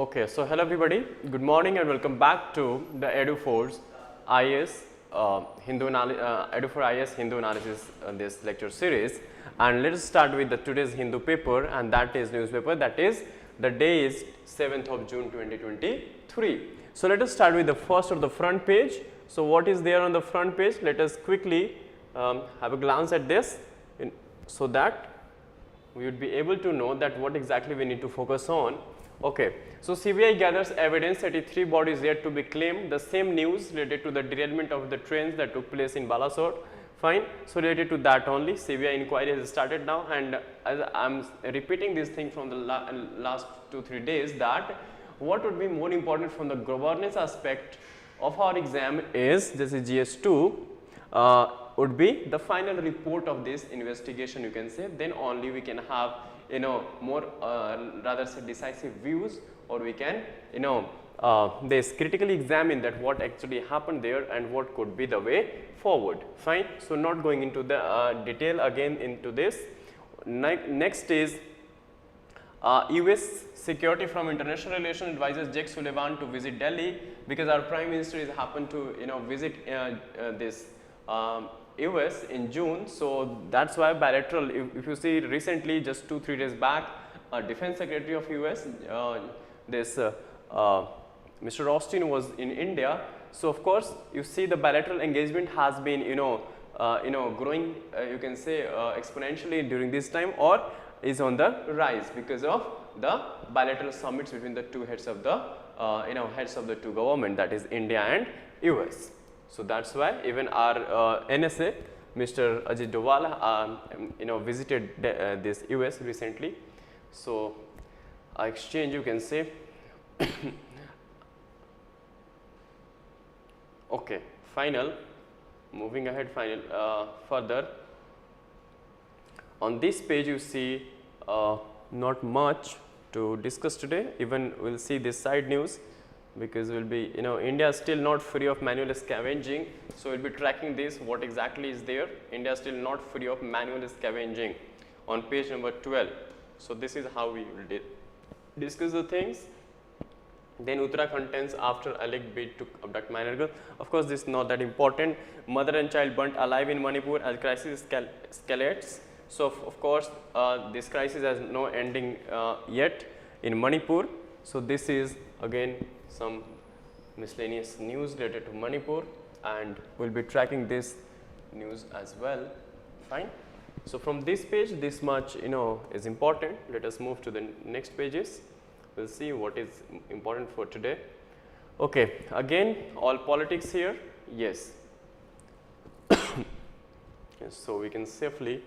Okay, so hello everybody, good morning and welcome back to the eduphoreias eduphoreias Hindu analysis this lecture series. And let us start with the today's Hindu paper, and that is newspaper, that is the day is 7th of June 2023. So let us start with the first of the front page. So what is there on the front page? Let us quickly have a glance at this so that we would be able to know that what exactly we need to focus on. Okay. So CBI gathers evidence 33 bodies yet to be claimed. The same news related to the derailment of the trains that took place in Balasore. Fine. So related to that only, CBI inquiry has started now, and as I am repeating this thing from the last 2-3 days, that what would be more important from the governance aspect of our exam is, this is GS2, would be the final report of this investigation, you can say. Then only we can have more rather say decisive views, or we can this critically examine that what actually happened there and what could be the way forward. Fine. So not going into the detail again into this. Next is US security from international relations advises Jake Sullivan to visit Delhi, because our prime minister is happened to visit this US in June. So that's why bilateral, if you see recently just 2-3 days back, defense secretary of US Mr. Austin was in India. So of course you see the bilateral engagement has been growing, you can say exponentially during this time, or is on the rise because of the bilateral summits between the two heads of the heads of the two government, that is India and US. So that's why even our NSA, Mr. Ajit Doval, visited this US recently. So exchange, you can say. Okay, final. Moving ahead, final further. On this page, you see not much to discuss today. Even we'll see this side news, because we'll be India is still not free of manual scavenging. So we'll be tracking this, what exactly is there. India is still not free of manual scavenging on page number 12. So this is how we will discuss the things. Then Uttarakhand contends after alleged bid to abduct minor girl. Of course, this is not that important. Mother and child burnt alive in Manipur as crisis escalates. So of course, this crisis has no ending yet in Manipur. So this is again some miscellaneous news related to Manipur, and we'll be tracking this news as well. Fine. So from this page, this much is important. Let us move to the next pages. We'll see what is important for today. Okay, again all politics here. Yes. Yes, so we can safely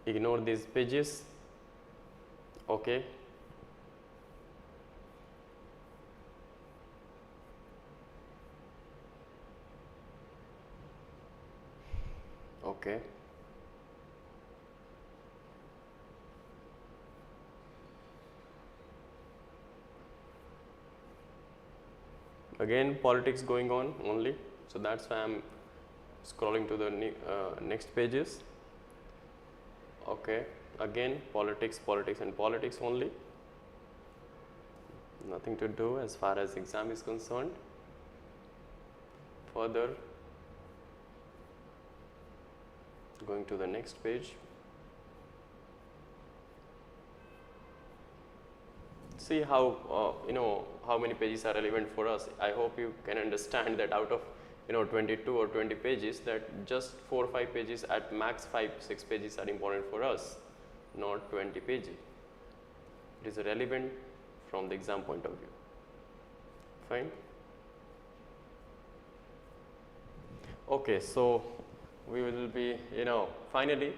ignore these pages. Okay. Okay. Again politics going on only, so that's why I'm scrolling to the next pages. Okay, again politics and politics only, nothing to do as far as exam is concerned. Further, going to the next page. See how how many pages are relevant for us. I hope you can understand that out of 22 or 20 pages, that just 4 or 5 pages, at max 5-6 pages are important for us, not 20 pages. It is relevant from the exam point of view. Fine. Okay, so we will be finally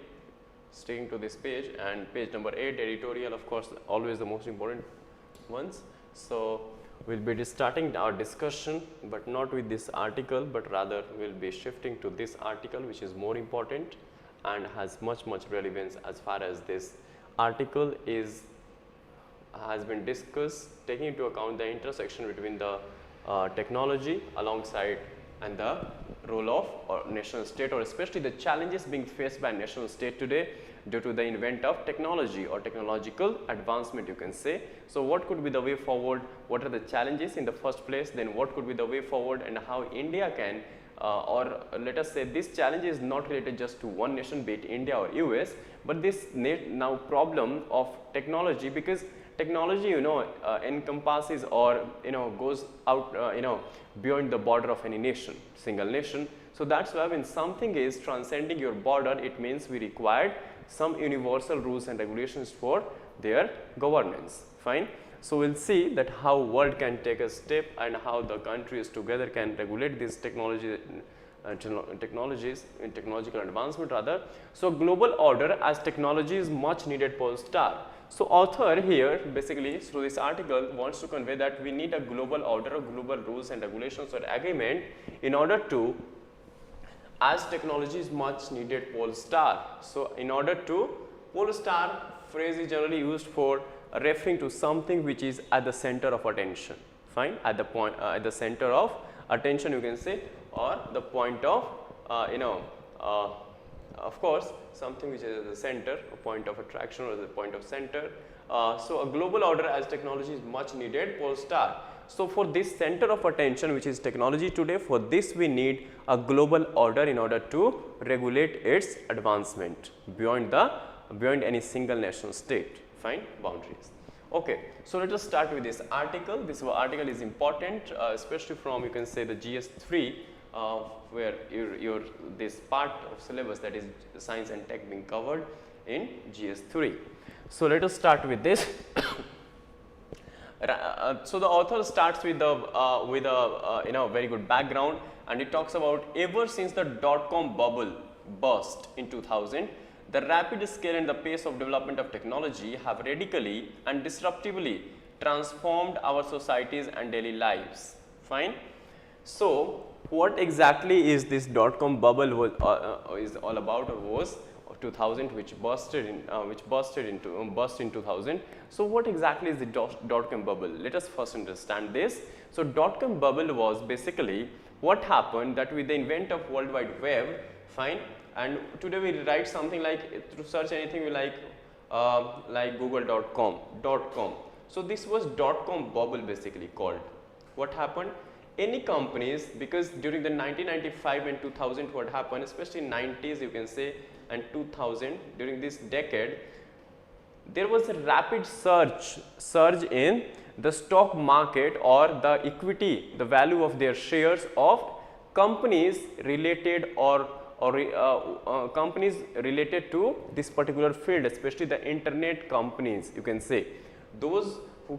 sticking to this page, and page number 8, editorial, of course always the most important ones. So we'll be starting our discussion, but not with this article, but rather we'll be shifting to this article, which is more important and has much relevance as far as this article has been discussed, taking into account the intersection between the technology alongside and the role of national state, or especially the challenges being faced by national state today due to the invent of technology or technological advancement, you can say. So what could be the way forward? What are the challenges in the first place? Then what could be the way forward, and how India can or let us say this challenge is not related just to one nation, be it India or US, but this now problem of technology, because technology encompasses or goes out beyond the border of any nation, single nation. So that's why when something is transcending your border, it means we required some universal rules and regulations for their governance. Fine. So we'll see that how world can take a step and how the countries together can regulate these technologies in technological advancement rather. So global order as technology is much needed pole star. So author here basically through this article wants to convey that we need a global order of global rules and regulations or agreement in order to, as technology is much needed pole star. So in order to, pole star phrase is generally used for referring to something which is at the center of attention. Fine, at the point at the center of attention, you can say, or the point of of course something which is at the center, a point of attraction or the point of center. So a global order as technology is much needed pole star. So for this center of attention which is technology today, for this we need a global order in order to regulate its advancement beyond any single national state. Fine, boundaries. Okay, so let us start with this article. This article is important, especially from, you can say, the GS3, where your this part of syllabus, that is science and tech, being covered in GS3. So let us start with this. So the author starts with a very good background, and it talks about ever since the dot-com bubble burst in 2000. The rapid scale and the pace of development of technology have radically and disruptively transformed our societies and daily lives. Fine. So what exactly is this dot-com bubble is all about, or was, of 2000, which burst in 2000. So what exactly is the dot-com bubble? Let us first understand this. So dot-com bubble was basically what happened that with the invent of World Wide Web. Fine. And today we write something like, to search anything we like google.com, .com. So this was dot-com bubble basically called. What happened? Any companies, because during the 1995 and 2000 what happened, especially in 90s you can say and 2000, during this decade, there was a rapid surge in the stock market or the equity, the value of their shares of companies related companies related to this particular field, especially the internet companies, you can say. Those who,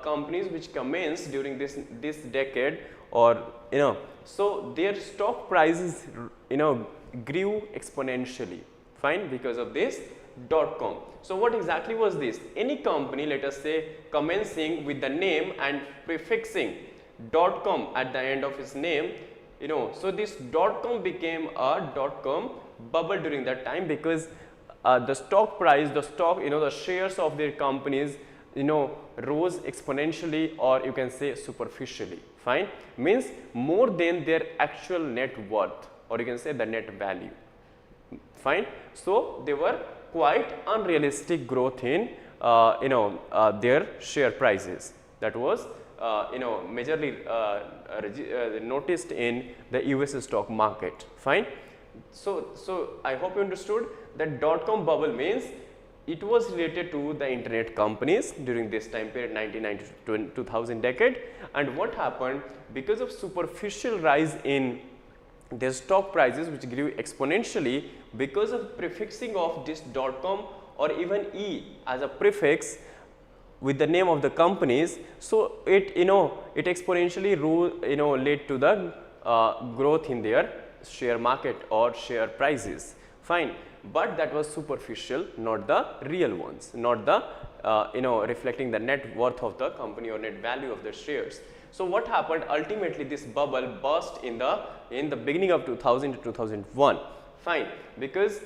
companies which commenced during this decade, or so their stock prices grew exponentially. Fine, because of this .com. So what exactly was this? Any company, let us say, commencing with the name and prefixing .com at the end of its name, so this .com became a .com bubble during that time, because the stock price, the shares of their companies, rose exponentially, or you can say superficially. Fine, means more than their actual net worth, or you can say the net value. Fine, so they were quite unrealistic growth in their share prices. That was majorly noticed in the US stock market. Fine. So I hope you understood that dot-com bubble means it was related to the internet companies during this time period, 1990 to 2000 decade. And what happened, because of superficial rise in their stock prices which grew exponentially, because of prefixing of this .com or even E as a prefix with the name of the companies, so it exponentially led to the growth in their share market or share prices. Fine, but that was superficial, not the real ones, not the reflecting the net worth of the company or net value of the shares. So what happened, ultimately this bubble burst in the beginning of 2000 to 2001. Fine, because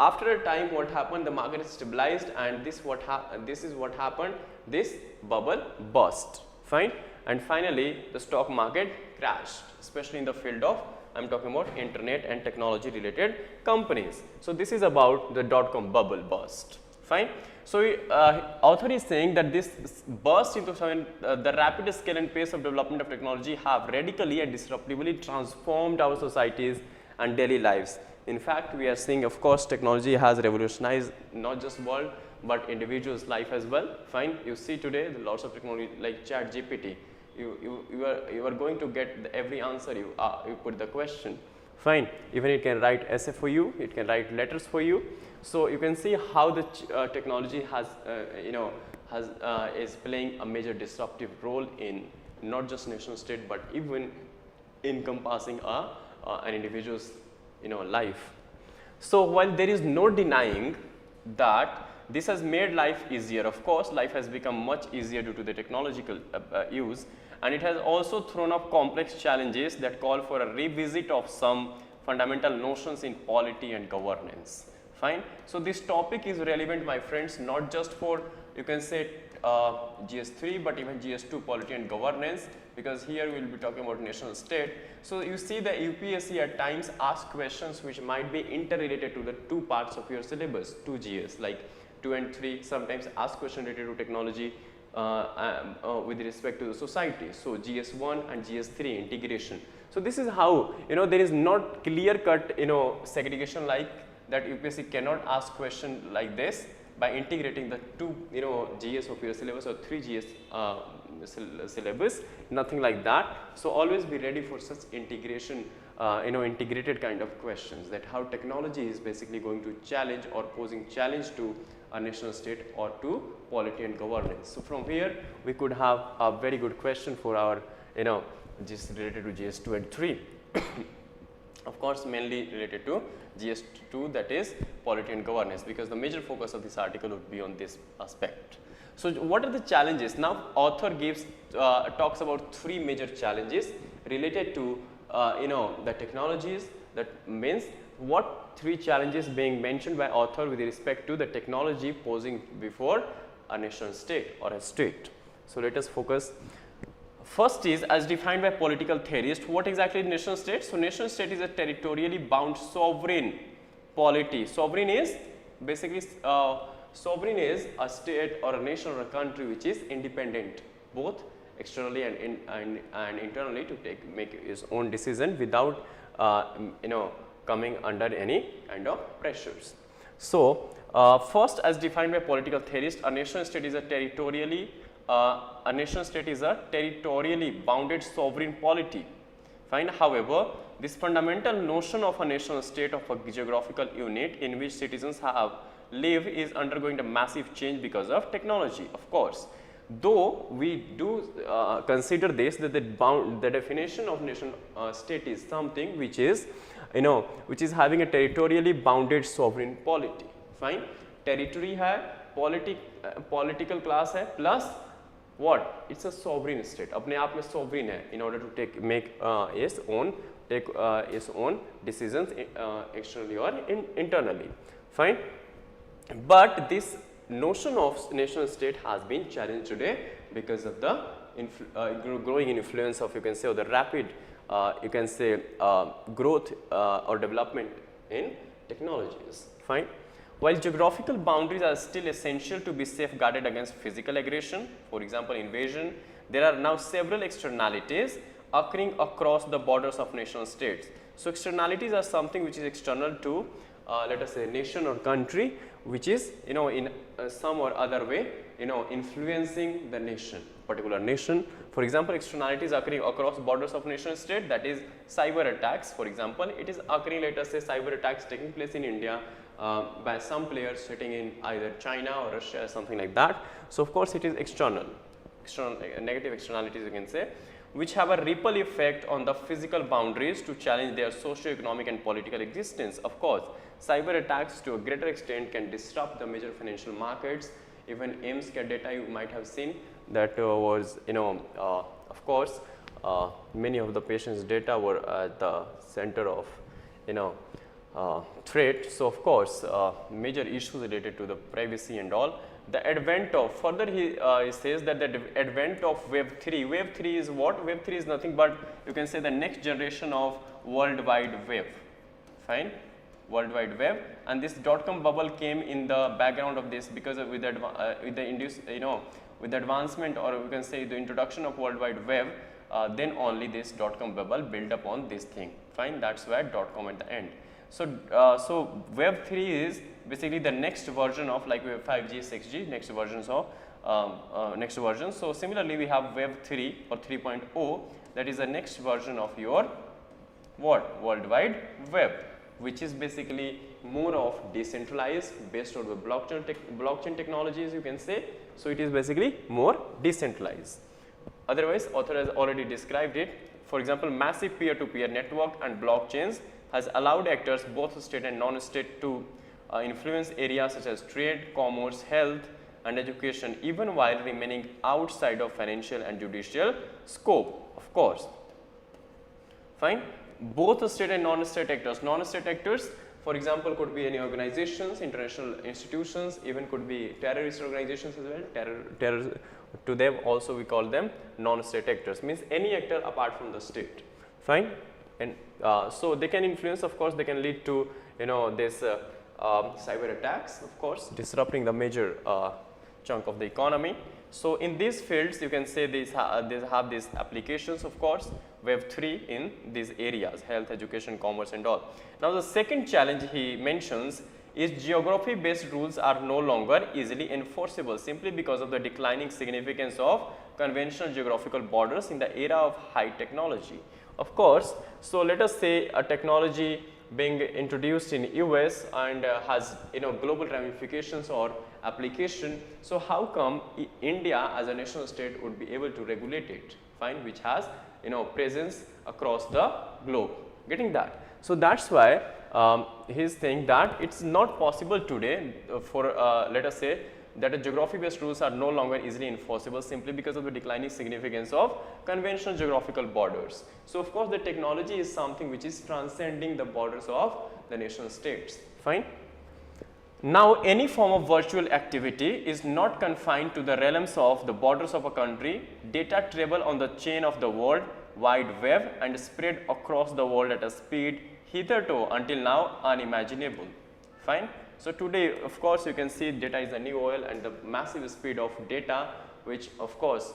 after a time what happened, the market is stabilized, and this is what happened, this bubble burst. fine. And finally, the stock market crashed, especially in the field of, I'm talking about internet and technology related companies. So this is about the dot-com bubble burst, fine. So author is saying that this burst into the rapid scale and pace of development of technology have radically and disruptively transformed our societies and daily lives. In fact, we are seeing, of course, technology has revolutionized not just world but individuals' life as well. Fine, you see today the lots of technology like Chat GPT. You are going to get every answer you put the question. Fine, even it can write essay for you, it can write letters for you. So you can see how the technology has is playing a major disruptive role in not just nation state but even encompassing an individual's life. So while there is no denying that this has made life easier, of course life has become much easier due to the technological use, and it has also thrown up complex challenges that call for a revisit of some fundamental notions in polity and governance. Fine. So this topic is relevant, my friends, not just for, you can say, GS3 but even GS2 polity and governance, because here we will be talking about national state. So you see the UPSC at times ask questions which might be interrelated to the two parts of your syllabus, 2 GS, like 2 and 3 sometimes ask question related to technology with respect to the society. So GS1 and GS3 integration. So this is how, there is not clear cut, segregation like that. UPSC cannot ask question like this by integrating the two, GS of your syllabus or 3 GS syllabus, nothing like that. So always be ready for such integration, integrated kind of questions, that how technology is basically going to challenge or posing challenge to a national state or to polity and governance. So from here we could have a very good question for our, just related to GS2 and 3. Of course, mainly related to GS2, that is polity and governance, because the major focus of this article would be on this aspect. So what are the challenges? Now author gives talks about 3 major challenges related to the technologies. That means what 3 challenges being mentioned by author with respect to the technology posing before a nation state or a state. So let us focus. First is, as defined by political theorists, what exactly is nation state? So nation state is a territorially bound sovereign polity. Sovereign is basically sovereign is a state or a nation or a country which is independent both externally and internally to make its own decision without coming under any kind of pressures. So first, as defined by political theorists, a nation state is a territorially bounded sovereign polity. Fine. However, this fundamental notion of a national state of a geographical unit in which citizens live is undergoing a massive change because of technology, of course. Though we do consider this, that the definition of nation state is something which is having a territorially bounded sovereign polity. Fine. Territory hai, political class hai, plus what? It's a sovereign state. अपने आप में sovereign है in order to make its own decisions externally or internally. Fine. But this notion of nation state has been challenged today because of the growing influence of, you can say, or the rapid growth or development in technologies. Fine. While geographical boundaries are still essential to be safeguarded against physical aggression, for example invasion, there are now several externalities occurring across the borders of nation states. So externalities are something which is external to let us say nation or country, which is in some or other way influencing the nation, particular nation. For example, externalities occurring across borders of nation state, that is cyber attacks. For example, it is occurring, let us say, cyber attacks taking place in India by some players sitting in either China or Russia or something like that. So of course it is external negative externalities, you can say, which have a ripple effect on the physical boundaries to challenge their socio-economic and political existence. Of course, cyber attacks to a greater extent can disrupt the major financial markets. Even AIMS data you might have seen that was of course many of the patients' data were at the center of threat. So of course major issues related to the privacy and all the advent of, further he says that the advent of web 3. Web 3 is what? Web 3 is nothing but you can say the next generation of World Wide Web, fine, World Wide Web, and this .com bubble came in the background of this because of with the advancement, or we can say the introduction of World Wide Web, then only this .com bubble built upon this thing, fine, that's why .com at the end. So, so Web 3 is basically the next version of, like we have 5G, 6G, next versions of next version. So, similarly we have Web 3 or 3.0, that is the next version of your what? World Wide Web, which is basically more of decentralized, based on the blockchain technologies, you can say. So, it is basically more decentralized. Otherwise, author has already described it. For example, massive peer-to-peer network and blockchains has allowed actors, both state and non-state, to influence areas such as trade, commerce, health and education, even while remaining outside of financial and judicial scope, of course. Fine. Both state and non-state actors. Non-state actors, for example, could be any organizations, international institutions, even could be terrorist organizations as well. Terror to them also we call them non-state actors, means any actor apart from the state. Fine. And so they can influence, of course, they can lead to this cyber attacks, of course, disrupting the major chunk of the economy. So in these fields, you can say these have these applications, of course, Web 3 in these areas, health, education, commerce and all. Now the second challenge he mentions is geography based rules are no longer easily enforceable, simply because of the declining significance of conventional geographical borders in the era of high technology. Of course, so let us say a technology being introduced in US and has global ramifications or application. So how come India as a national state would be able to regulate it, fine, which has presence across the globe, getting that. So that's why he is saying that it's not possible today for let us say that the geography based rules are no longer easily enforceable, simply because of the declining significance of conventional geographical borders. So of course the technology is something which is transcending the borders of the nation states, fine. Now any form of virtual activity is not confined to the realms of the borders of a country. Data travel on the chain of the World Wide Web and spread across the world at a speed hitherto until now unimaginable, fine. So today, of course, you can see data is the new oil, and the massive speed of data, which of course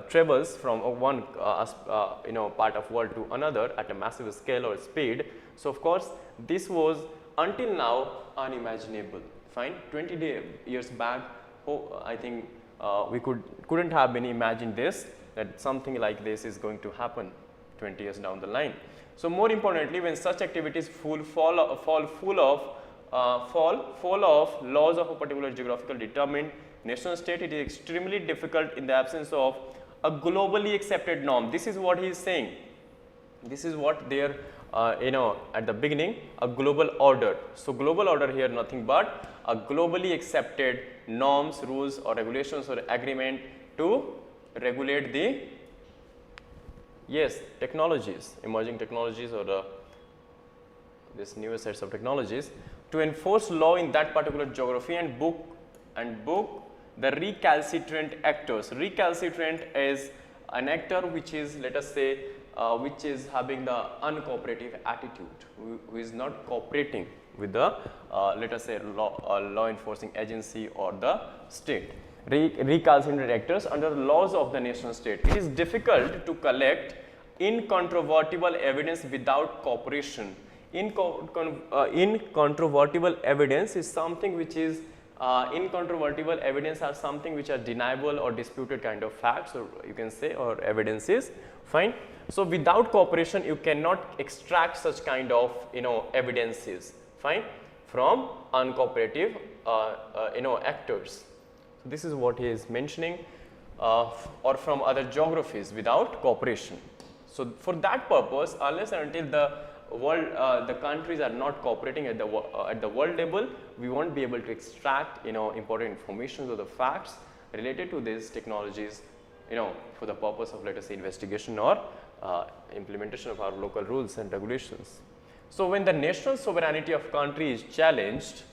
travels from one part of world to another at a massive scale or speed. So of course, this was until now unimaginable, fine. 20 years back, I think we couldn't have been imagined this, that something like this is going to happen 20 years down the line. So more importantly, when such activities fall full of laws of a particular geographical determined nation state, it is extremely difficult in the absence of a globally accepted norm. This is what he is saying. This is what they are at the beginning, a global order. So global order here nothing but a globally accepted norms, rules or regulations or agreement to regulate the technologies, emerging technologies or this newer sets of technologies, to enforce law in that particular geography and book the recalcitrant actors. Recalcitrant is an actor which is, let us say, which is having the uncooperative attitude, who is not cooperating with the let us say law enforcing agency or the state. Recalcitrant actors under the laws of the nation state. It is difficult to collect incontrovertible evidence without cooperation. Incontrovertible evidence is something which is incontrovertible evidence are something which are deniable or disputed kind of facts, or you can say, or evidences, fine. So without cooperation you cannot extract such kind of evidences, fine, from uncooperative actors. So this is what he is mentioning, or from other geographies without cooperation. So for that purpose, unless and until the world, the countries are not cooperating at the world level, we won't be able to extract important information or the facts related to these technologies, for the purpose of, let us say, investigation or implementation of our local rules and regulations. So when the national sovereignty of country is challenged,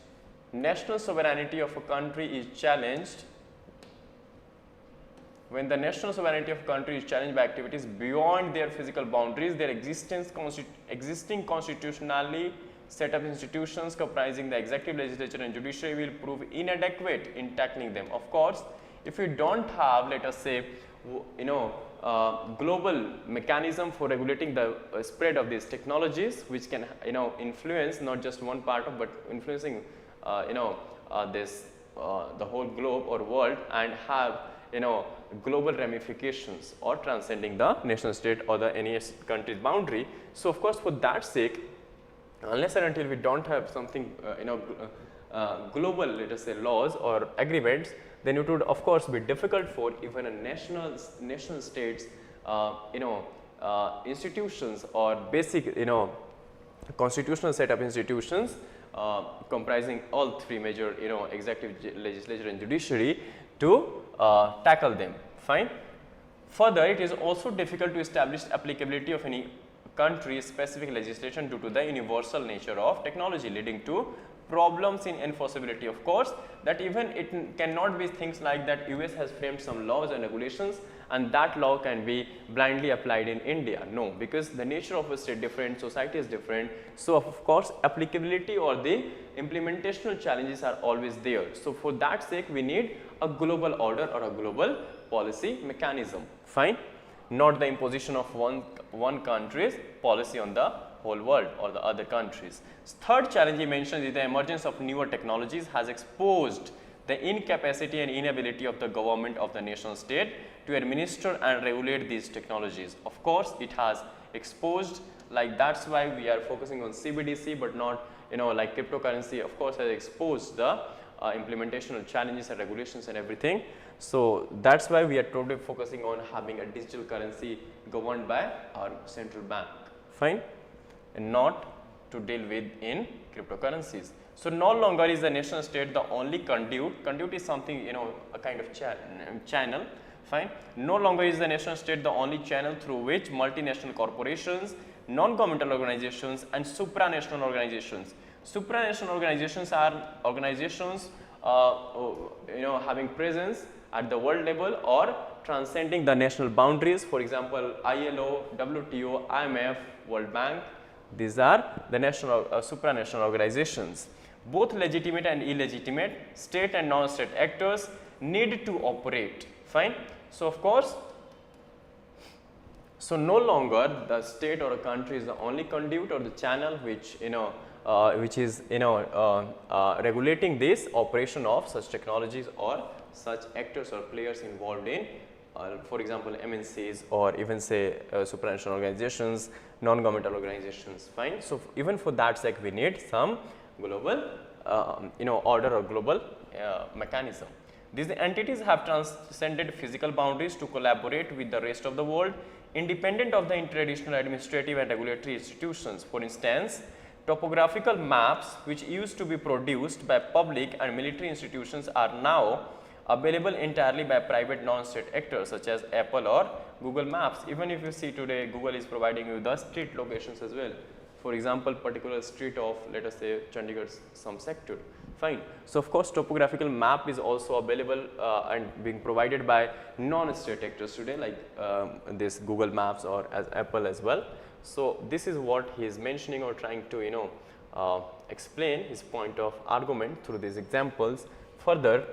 national sovereignty of a country is challenged, when the national sovereignty of a country is challenged by activities beyond their physical boundaries, their existing constitutionally set up institutions comprising the executive, legislature and judiciary will prove inadequate in tackling them. Of course, if you don't have, let us say, global mechanism for regulating the spread of these technologies, which can influence not just one part of, but influencing this the whole globe or world, and have global ramifications or transcending the nation state or the any country's boundary. So of course, for that sake, unless and until we don't have something global, let us say, laws or agreements, then it would of course be difficult for even a nation states institutions or basic constitutional set of institutions comprising all three major executive, legislature and judiciary to tackle them. Fine. Further, it is also difficult to establish applicability of any country specific legislation due to the universal nature of technology, leading to problems in enforceability. Of course, that even it cannot be things like that US has framed some laws and regulations and that law can be blindly applied in India. No, because the nature of a state different, society is different. So of course, applicability or the implementational challenges are always there. So for that sake, we need a global order or a global policy mechanism. Fine. Not the imposition of one country's policy on the whole world or the other countries. Third challenge he mentions is the emergence of newer technologies has exposed the incapacity and inability of the government of the nation state to administer and regulate these technologies. Of course, it has exposed, like that's why we are focusing on CBDC, but not like cryptocurrency. Of course, has exposed the implementational challenges and regulations and everything. So that's why we are totally focusing on having a digital currency governed by our central bank. Fine. And not to deal with in cryptocurrencies. So no longer is the nation state the only conduit. Conduit is something, a kind of channel. Fine. No longer is the nation state the only channel through which multinational corporations, non-governmental organizations and supranational organizations. Supranational organizations are organizations having presence at the world level or transcending the national boundaries. For example, ILO, WTO, IMF, World Bank. These are the national supranational organizations. Both legitimate and illegitimate state and non-state actors need to operate. Fine. So of course, so no longer the state or a country is the only conduit or the channel which which is regulating this operation of such technologies or such actors or players involved in for example MNCs or even say supranational organizations, non-governmental organizations. Fine. So even for that sake we need some global order or global mechanism. These entities have transcended physical boundaries to collaborate with the rest of the world independent of the traditional administrative and regulatory institutions. For instance, topographical maps which used to be produced by public and military institutions are now available entirely by private non-state actors such as Apple or Google Maps. Even if you see today, Google is providing you the street locations as well. For example, particular street of, let us say, Chandigarh some sector. Fine. So of course, topographical map is also available and being provided by non-state actors today, like this Google Maps or as Apple as well. So this is what he is mentioning or trying to explain his point of argument through these examples. Further,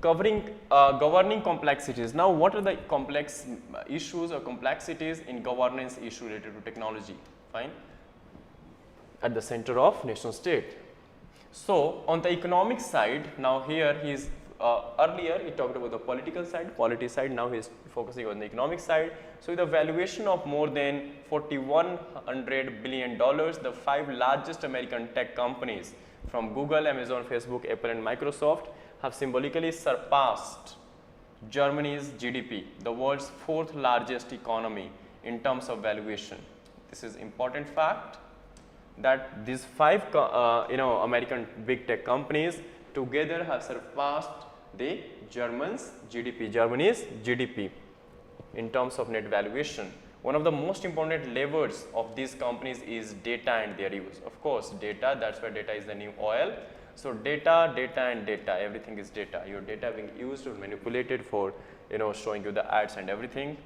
covering governing complexities. Now, what are the complex issues or complexities in governance issue related to technology? Fine. At the center of nation state. So on the economic side, now here he is earlier he talked about the political side, polity side. Now he is focusing on the economic side. So with a valuation of more than $4,100 billion, the 5 largest American tech companies from Google, Amazon, Facebook, Apple and Microsoft have symbolically surpassed Germany's GDP, the world's 4th largest economy in terms of valuation. This is important fact that these 5 American big tech companies together have surpassed the Germany's GDP in terms of net valuation. One of the most important levers of these companies is data and their use. Of course, data, that's why data is the new oil. So data, data and data, everything is data. Your data being used or manipulated for, you know, showing you the ads and everything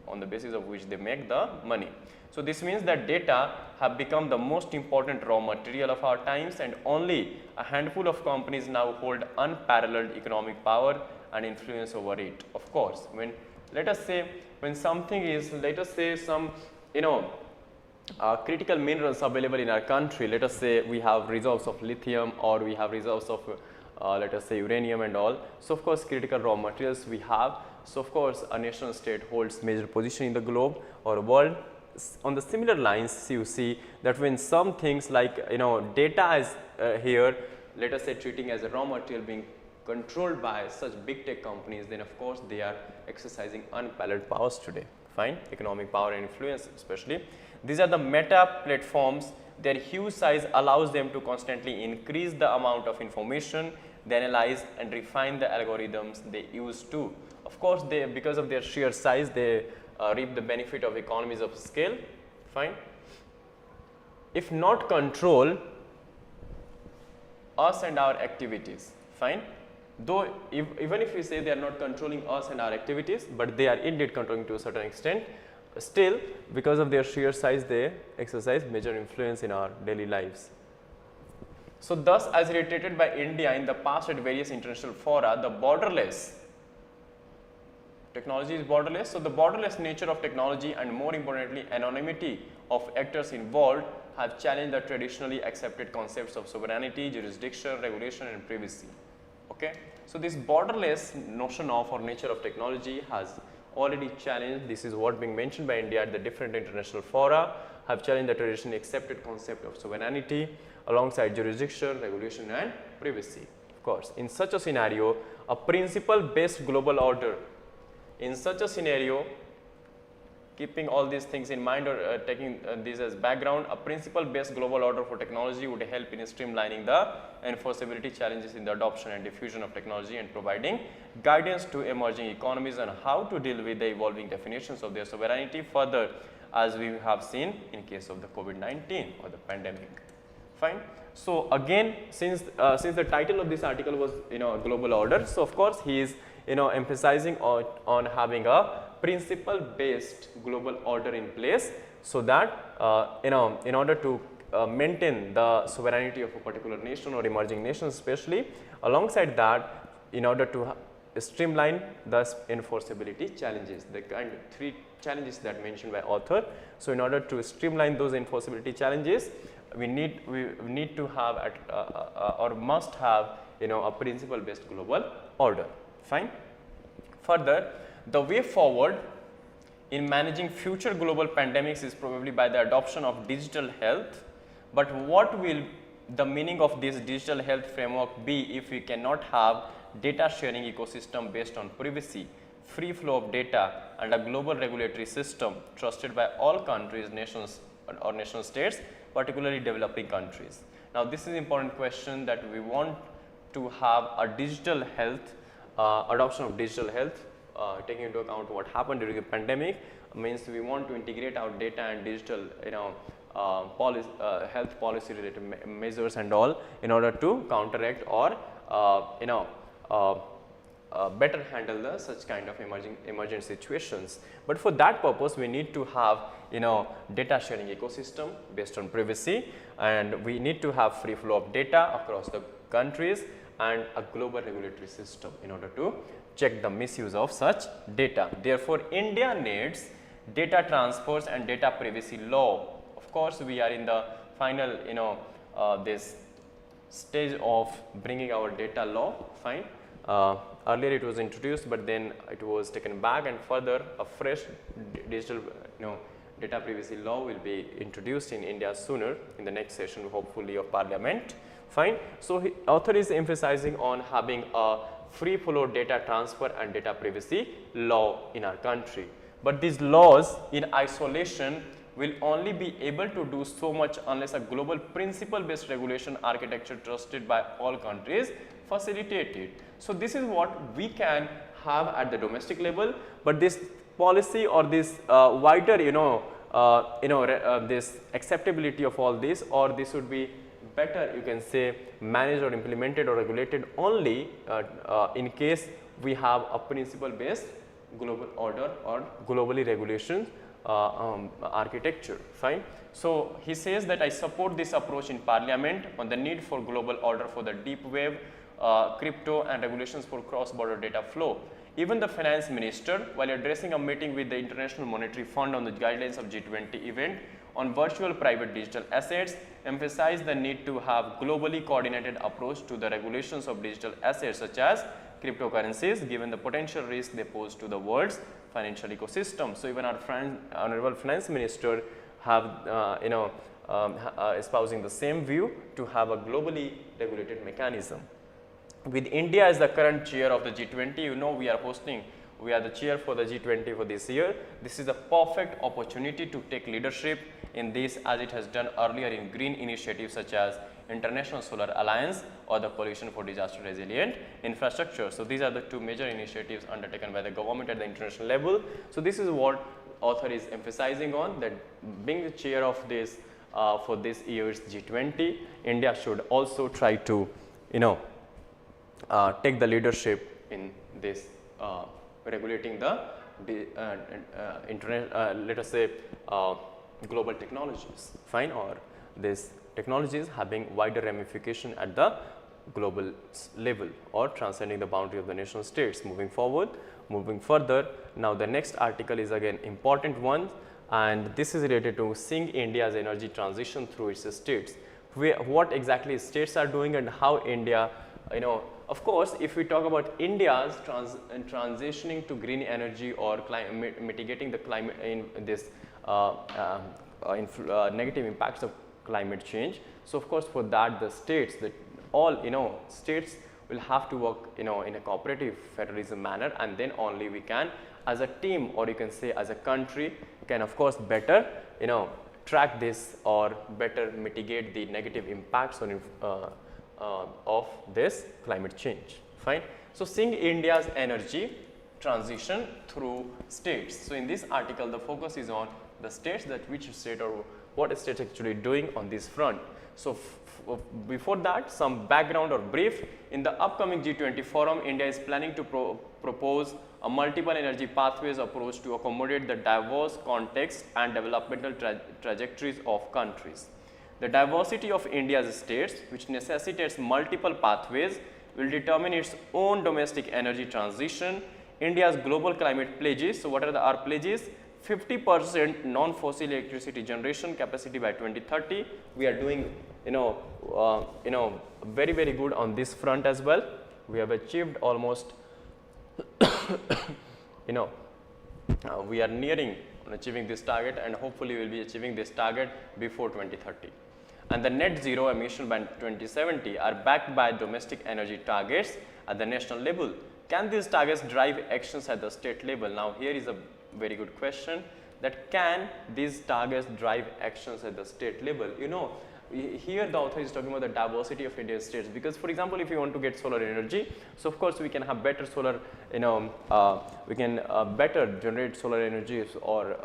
on the basis of which they make the money. So this means that data have become the most important raw material of our times, and only a handful of companies now hold unparalleled economic power and influence over it. Of course, when let us say when something is, let us say some, you know, critical minerals available in our country, let us say we have reserves of lithium or we have reserves of let us say uranium and all. So of course critical raw materials we have. So of course a nation state holds major position in the globe or world. On the similar lines, you see that when some things like, you know, data is here, let us say treating as a raw material being controlled by such big tech companies, then of course they are exercising unparalleled powers today. Fine, economic power and influence especially. These are the meta platforms. Their huge size allows them to constantly increase the amount of information they analyze and refine the algorithms they use to. Of course, they, because of their sheer size, they reap the benefit of economies of scale. Fine. If not control us and our activities, fine. Though even if we say they are not controlling us and our activities, but they are indeed controlling to a certain extent, still because of their sheer size they exercise major influence in our daily lives. So thus, as reiterated by India in the past at various international fora, the borderless technology is borderless. So the borderless nature of technology and more importantly anonymity of actors involved have challenged the traditionally accepted concepts of sovereignty, jurisdiction, regulation and privacy. Okay. So this borderless notion of or nature of technology has already challenged, this is what being mentioned by India at the different international fora, have challenged the traditionally accepted concept of sovereignty alongside jurisdiction, regulation and privacy. Of course, in such a scenario, a principle based global order, in such a scenario, keeping all these things in mind or taking this as background, a principle based global order for technology would help in streamlining the enforceability challenges in the adoption and diffusion of technology and providing guidance to emerging economies on how to deal with the evolving definitions of their sovereignty further, as we have seen in case of the COVID-19 or the pandemic. Fine. So again, since the title of this article was, you know, global order, so of course he is, you know, emphasizing on having a principle based global order in place, so that you know, in order to maintain the sovereignty of a particular nation or emerging nations especially, alongside that in order to streamline the enforceability challenges, the kind of three challenges that mentioned by author. So in order to streamline those enforceability challenges, we need to have or must have, you know, a principle based global order. Fine. Further, the way forward in managing future global pandemics is probably by the adoption of digital health. But what will the meaning of this digital health framework be if we cannot have data sharing ecosystem based on privacy, free flow of data and a global regulatory system trusted by all countries, nations or nation states, particularly developing countries? Now this is an important question, that we want to have a digital health, adoption of digital health, taking into account what happened during the pandemic, means we want to integrate our data and digital, you know, health policy related measures and all, in order to counteract or you know, better handle the such kind of emergent situations. But for that purpose we need to have, you know, data sharing ecosystem based on privacy, and we need to have free flow of data across the countries and a global regulatory system in order to check the misuse of such data. Therefore, India needs data transfers and data privacy law. Of course, we are in the final, you know, this stage of bringing our data law. Fine. Earlier it was introduced, but then it was taken back, and further a fresh digital, you know, data privacy law will be introduced in India sooner, in the next session hopefully of Parliament. Fine. So author is emphasizing on having a free flow data transfer and data privacy law in our country. But these laws in isolation will only be able to do so much unless a global principle based regulation architecture trusted by all countries facilitated. So this is what we can have at the domestic level, but this policy or this wider, this acceptability of all this, or this would be better, you can say, managed or implemented or regulated only in case we have a principle based global order or globally regulation architecture. Fine. So he says that I support this approach in Parliament on the need for global order for the deep wave, crypto and regulations for cross-border data flow. Even the finance minister, while addressing a meeting with the International Monetary Fund on the guidelines of G20 event on virtual private digital assets, emphasized the need to have globally coordinated approach to the regulations of digital assets such as cryptocurrencies, given the potential risk they pose to the world's financial ecosystem. So even our honorable finance minister have espousing the same view to have a globally regulated mechanism. With India as the current chair of the G20, you know, we are the chair for the G20 for this year. This is a perfect opportunity to take leadership in this, as it has done earlier in green initiatives such as International Solar Alliance or the Coalition for Disaster Resilient Infrastructure. So these are the two major initiatives undertaken by the government at the international level. So this is what author is emphasizing on, that being the chair of this for this year's G20, India should also try to, take the leadership in this regulating the internet, let us say global technologies, fine, or these technologies having wider ramification at the global level or transcending the boundary of the nation states. Moving further, now the next article is again important one, and this is related to seeing India's energy transition through its states. What exactly states are doing and how India, of course, if we talk about India's transitioning to green energy or mitigating the climate in this negative impacts of climate change. So of course, for that the states, states will have to work in a cooperative federalism manner, and then only we can as a team, or you can say as a country, can of course better track this or better mitigate the negative impacts on of this climate change. Fine. So seeing India's energy transition through states. So in this article the focus is on the states, that which state or what state actually doing on this front. So before that, some background or brief. In the upcoming G20 forum, India is planning to propose a multiple energy pathways approach to accommodate the diverse context and developmental trajectories of countries. The diversity of India's states, which necessitates multiple pathways, will determine its own domestic energy transition. India's global climate pledges. So what are our pledges? 50% non-fossil electricity generation capacity by 2030. We are doing very, very good on this front as well. We have achieved almost we are nearing on achieving this target, and hopefully we will be achieving this target before 2030. And the net zero emission by 2070 are backed by domestic energy targets at the national level. Can these targets drive actions at the state level? Now here is a very good question, that can these targets drive actions at the state level? Here the author is talking about the diversity of Indian states, because for example, if you want to get solar energy, so of course we can have better solar, we can better generate solar energies, or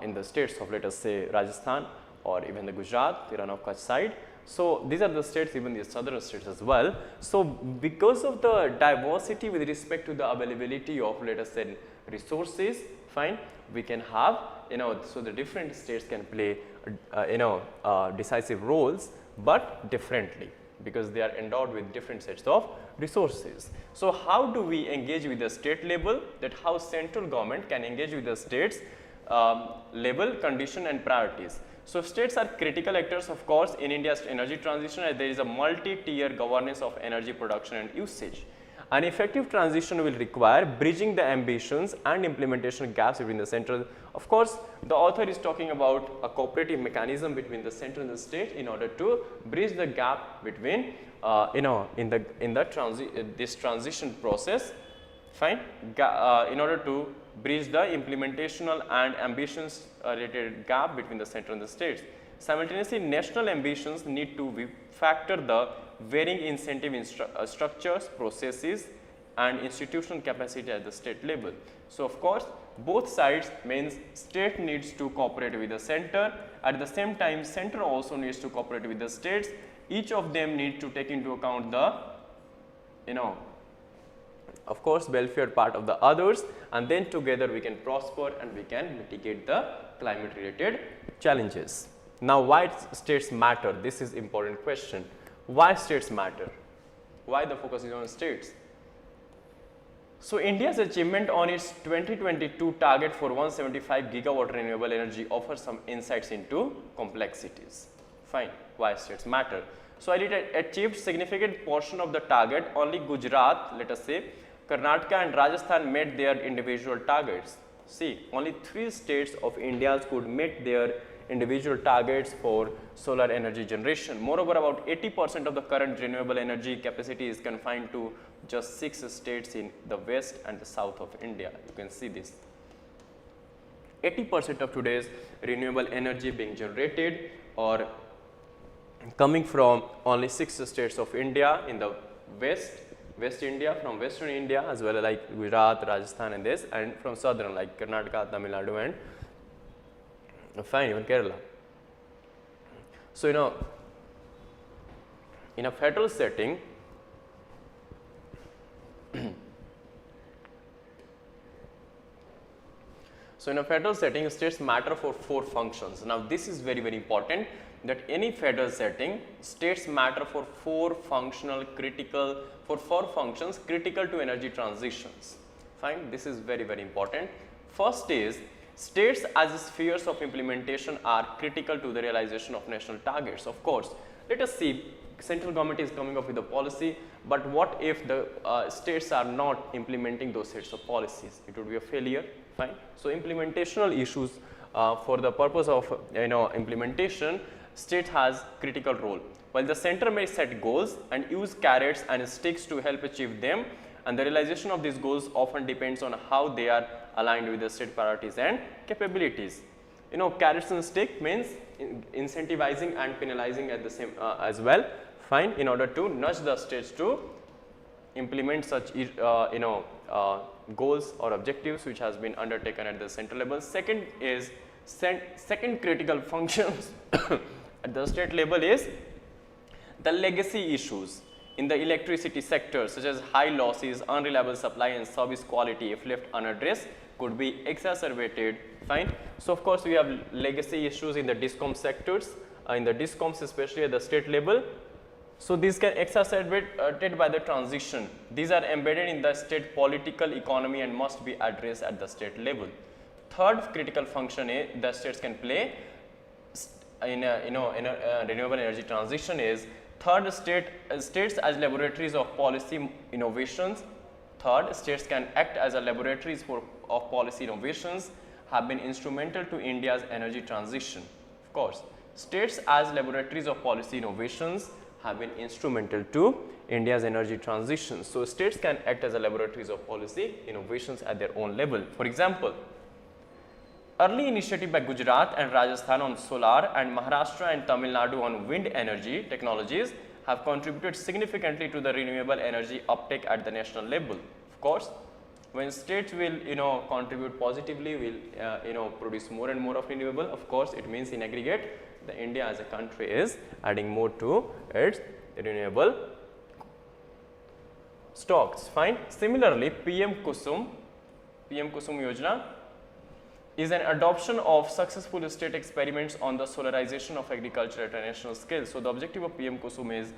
in the states of, let us say, Rajasthan or even the Gujarat, the Ran of Kutch side. So these are the states, even the southern states as well. So because of the diversity with respect to the availability of, let us say, resources, fine, we can have, so the different states can play, decisive roles, but differently, because they are endowed with different sets of resources. So how do we engage with the state level? That how central government can engage with the states level, condition and priorities. So states are critical actors, of course, in India's energy transition, as there is a multi-tier governance of energy production and usage. An effective transition will require bridging the ambitions and implementation gaps between the central. Of course, the author is talking about a cooperative mechanism between the center and the state in order to bridge the gap between, this transition process, fine, in order to bridge the implementational and ambitions related gap between the center and the states. Simultaneously, national ambitions need to factor the varying incentive structures, processes, and institutional capacity at the state level. So, of course, both sides means state needs to cooperate with the center, at the same time center also needs to cooperate with the states. Each of them need to take into account the, of course, welfare part of the others, and then together we can prosper and we can mitigate the climate related challenges. Now, why states matter? This is important question. Why states matter? Why the focus is on states? So, India's achievement on its 2022 target for 175 gigawatt renewable energy offers some insights into complexities. Fine, why states matter? So, while it achieved significant portion of the target, only Gujarat, let us say, Karnataka and Rajasthan met their individual targets. See, only 3 states of India could meet their individual targets for solar energy generation. Moreover, about 80% of the current renewable energy capacity is confined to just 6 states in the west and the south of India. You can see this. 80% of today's renewable energy being generated or coming from only 6 states of India in the West India, from western India as well as like Gujarat, Rajasthan and this, and from southern like Karnataka, Tamil Nadu and fine, even Kerala. So, in a federal setting, states matter for 4 functions. Now, this is very, very important that any federal setting, states matter for 4 functions critical to energy transitions. Fine, this is very, very important. First is, states as spheres of implementation are critical to the realization of national targets. Of course, let us see, central government is coming up with a policy, but what if the states are not implementing those sets of policies? It would be a failure. Fine. So, implementational issues for the purpose of implementation, state has critical role. While the center may set goals and use carrots and sticks to help achieve them, and the realization of these goals often depends on how they are aligned with the state priorities and capabilities. Carrots and stick means incentivizing and penalizing at the same as well. Fine, in order to nudge the states to implement such goals or objectives which has been undertaken at the central level. Second is second critical functions at the state level is the legacy issues in the electricity sector, such as high losses, unreliable supply and service quality, if left unaddressed, could be exacerbated. Fine. So, of course, we have legacy issues in the discom sectors, in the discoms especially at the state level. So, these can exacerbated by the transition. These are embedded in the state political economy and must be addressed at the state level. Third critical function the states can play in a renewable energy transition is third states as laboratories of policy innovations. Third, states can act as a laboratories of policy innovations have been instrumental to India's energy transition. Of course, states as laboratories of policy innovations have been instrumental to India's energy transition. So, states can act as a laboratories of policy innovations at their own level. For example, early initiative by Gujarat and Rajasthan on solar and Maharashtra and Tamil Nadu on wind energy technologies have contributed significantly to the renewable energy uptake at the national level. Of course, when states will contribute positively, will produce more and more of renewable, of course, it means in aggregate the India as a country is adding more to its renewable stocks. Fine. Similarly, PM Kusum Yojana is an adoption of successful state experiments on the solarization of agriculture at a national scale. So, the objective of PM Kusum is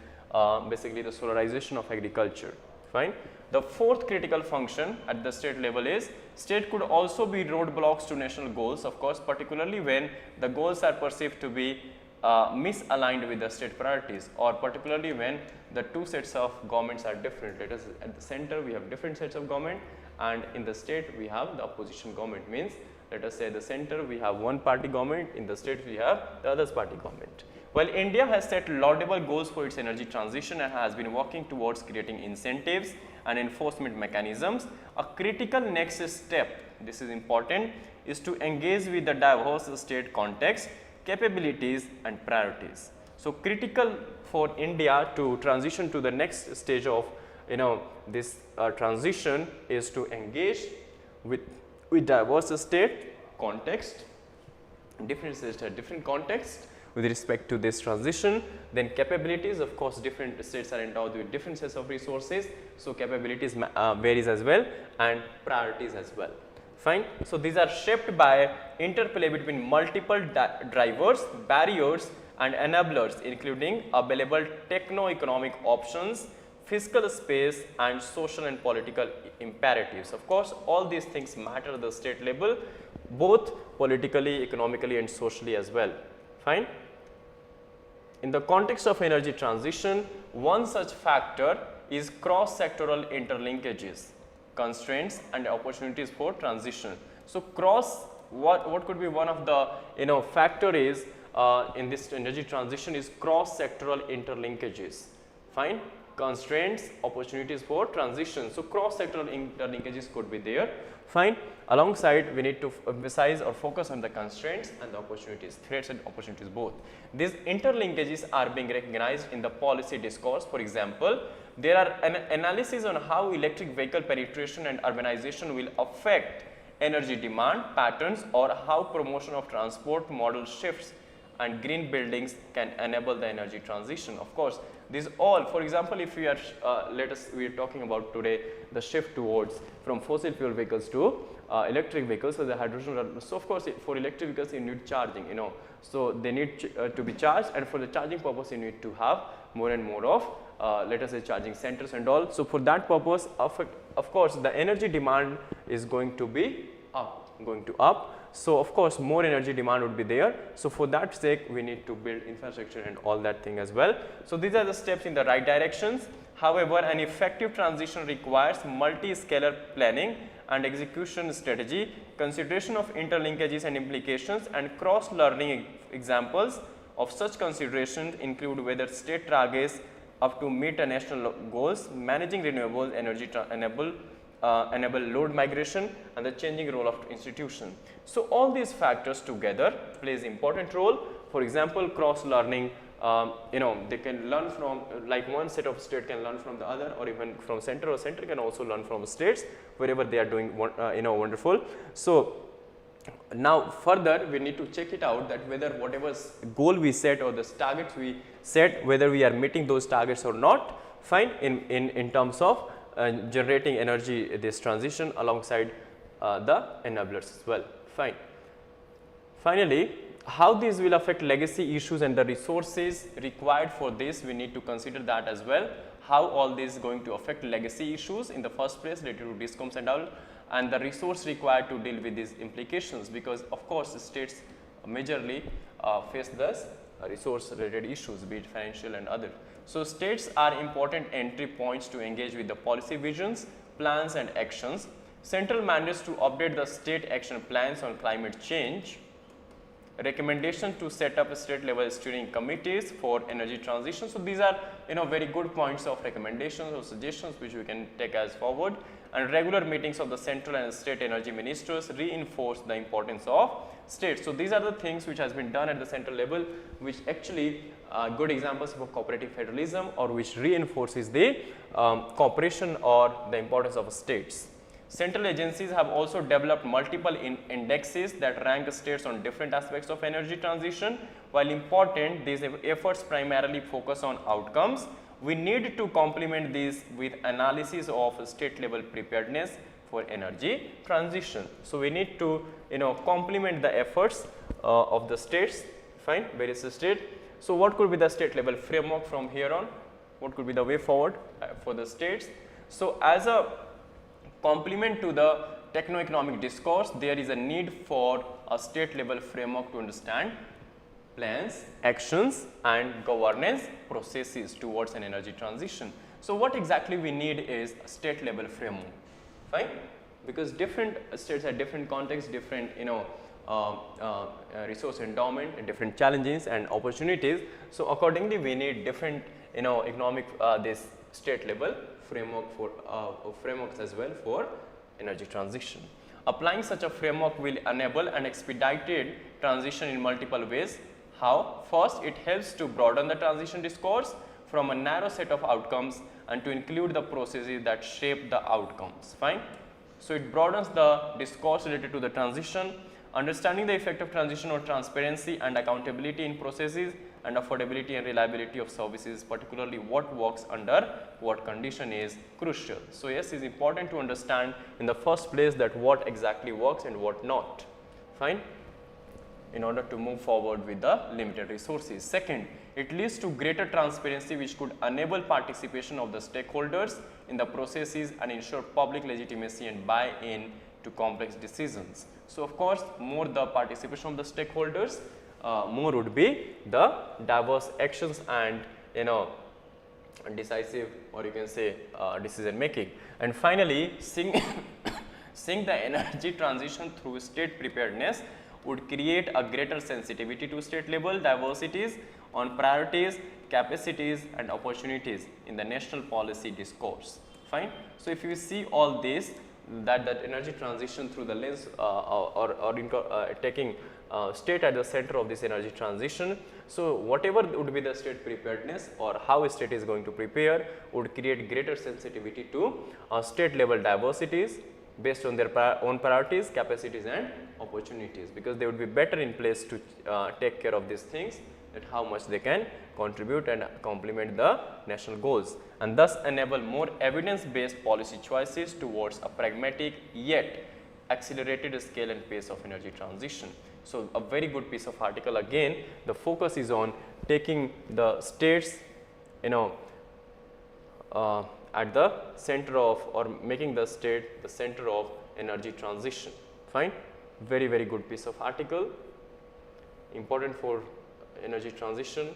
basically the solarization of agriculture. Fine. The fourth critical function at the state level is state could also be roadblocks to national goals, of course, particularly when the goals are perceived to be misaligned with the state priorities, or particularly when the two sets of governments are different. Let us at the center we have different sets of government, and in the state we have the opposition government. Means let us say at the center we have one party government, in the state we have the other party government. While India has set laudable goals for its energy transition and has been working towards creating incentives and enforcement mechanisms, a critical next step, this is important, is to engage with the diverse state context, capabilities and priorities. So, critical for India to transition to the next stage of this transition is to engage with diverse state context, different states have different context with respect to this transition. Then capabilities, of course different states are endowed with different sets of resources, so capabilities varies as well, and priorities as well. Fine. So these are shaped by interplay between multiple drivers, barriers and enablers, including available techno-economic options, fiscal space and social and political imperatives. Of course, all these things matter at the state level, both politically, economically and socially as well. Fine. In the context of energy transition, one such factor is cross-sectoral interlinkages, constraints and opportunities for transition. So what could be one of the factor is in this energy transition is cross-sectoral interlinkages. Fine. Constraints, opportunities for transition. So cross-sectoral interlinkages could be there. Fine. Alongside, we need to emphasize or focus on the constraints and the opportunities, threats and opportunities both. These interlinkages are being recognized in the policy discourse. For example, there are an analysis on how electric vehicle penetration and urbanization will affect energy demand patterns, or how promotion of transport model shifts and green buildings can enable the energy transition. Of course, these all, for example, if we are we are talking about today the shift towards from fossil fuel vehicles to electric vehicles, so the hydrogen. So of course, for electric vehicles you need charging, so they need to be charged, and for the charging purpose you need to have more and more of let us say charging centers and all. So for that purpose, of course the energy demand is going to be up. So of course more energy demand would be there. So for that sake we need to build infrastructure and all that thing as well. So these are the steps in the right directions. However, an effective transition requires multi-scalar planning and execution strategy, consideration of interlinkages and implications, and cross-learning. Examples of such considerations include whether state targets up to meet national goals, managing renewable energy enable load migration, and the changing role of institution. So all these factors together plays important role. For example, cross learning, they can learn from, like one set of state can learn from the other, or even from center, or center can also learn from states wherever they are doing wonderful. So now further we need to check it out that whether whatever goal we set or the targets we set, whether we are meeting those targets or not. Fine. In terms of generating energy, this transition alongside the enablers as well. Fine. Finally, how these will affect legacy issues and the resources required for this, we need to consider that as well. How all this is going to affect legacy issues in the first place related to discoms and all, and the resource required to deal with these implications, because of course the states majorly face this resource related issues, be it financial and other. So states are important entry points to engage with the policy visions, plans and actions. Central mandates to update the state action plans on climate change, recommendation to set up state level steering committees for energy transition. So these are very good points of recommendations or suggestions which we can take as forward, and regular meetings of the central and state energy ministers reinforce the importance of states. So these are the things which has been done at the central level, which actually good examples of cooperative federalism, or which reinforces the cooperation or the importance of states. Central agencies have also developed multiple indexes that rank states on different aspects of energy transition. While important, these efforts primarily focus on outcomes. We need to complement these with analysis of state level preparedness for energy transition. So we need to complement the efforts of the states, fine, various states. So what could be the state level framework from here on? What could be the way forward for the states? So as a complement to the techno-economic discourse, there is a need for a state level framework to understand plans, actions and governance processes towards an energy transition. So what exactly we need is a state level framework, fine, because different states have different contexts, different resource endowment and different challenges and opportunities. So accordingly we need different economic this state level framework for frameworks as well for energy transition. Applying such a framework will enable an expedited transition in multiple ways. How? First, it helps to broaden the transition discourse. from a narrow set of outcomes and to include the processes that shape the outcomes. Fine. So it broadens the discourse related to the transition, understanding the effect of transition on transparency and accountability in processes and affordability and reliability of services, particularly what works under what condition is crucial. So yes, it's important to understand in the first place that what exactly works and what not. Fine. In order to move forward with the limited resources. Second, it leads to greater transparency which could enable participation of the stakeholders in the processes and ensure public legitimacy and buy-in to complex decisions. So of course, more the participation of the stakeholders, more would be the diverse actions and decisive, or you can say decision making. And finally, seeing the energy transition through state preparedness would create a greater sensitivity to state level diversities on priorities, capacities and opportunities in the national policy discourse. Fine. So if you see all this, that energy transition through the lens taking state at the center of this energy transition. So whatever would be the state preparedness or how a state is going to prepare would create greater sensitivity to state level diversities based on their own priorities, capacities and opportunities, because they would be better in place to take care of these things, that how much they can contribute and complement the national goals, and thus enable more evidence based policy choices towards a pragmatic yet accelerated scale and pace of energy transition. So a very good piece of article. Again, the focus is on taking the states at the center of, or making the state the center of energy transition. Fine. Very, very good piece of article, important for energy transition.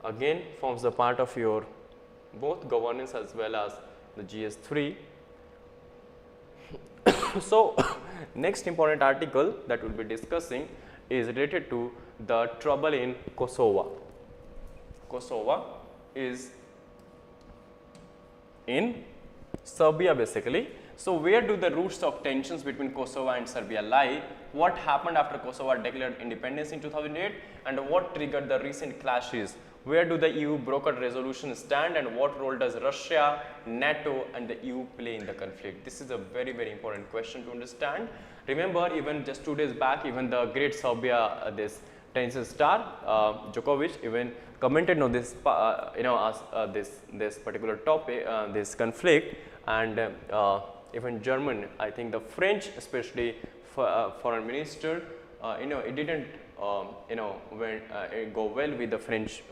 Again, forms the part of your both governance as well as the GS3. So next important article that we will be discussing is related to the trouble in Kosovo. Kosovo is in Serbia basically. So where do the roots of tensions between Kosovo and Serbia lie? What happened after Kosovo declared independence in 2008 and what triggered the recent clashes? Where do the EU brokered resolution stand and what role does Russia, NATO and the EU play in the conflict? This is a very, very important question to understand. Remember, even just 2 days back, even the great Serbia, this tennis star Djokovic even commented on this, this particular topic, this conflict, and even German, I think the French, especially foreign minister, it didn't go well with the French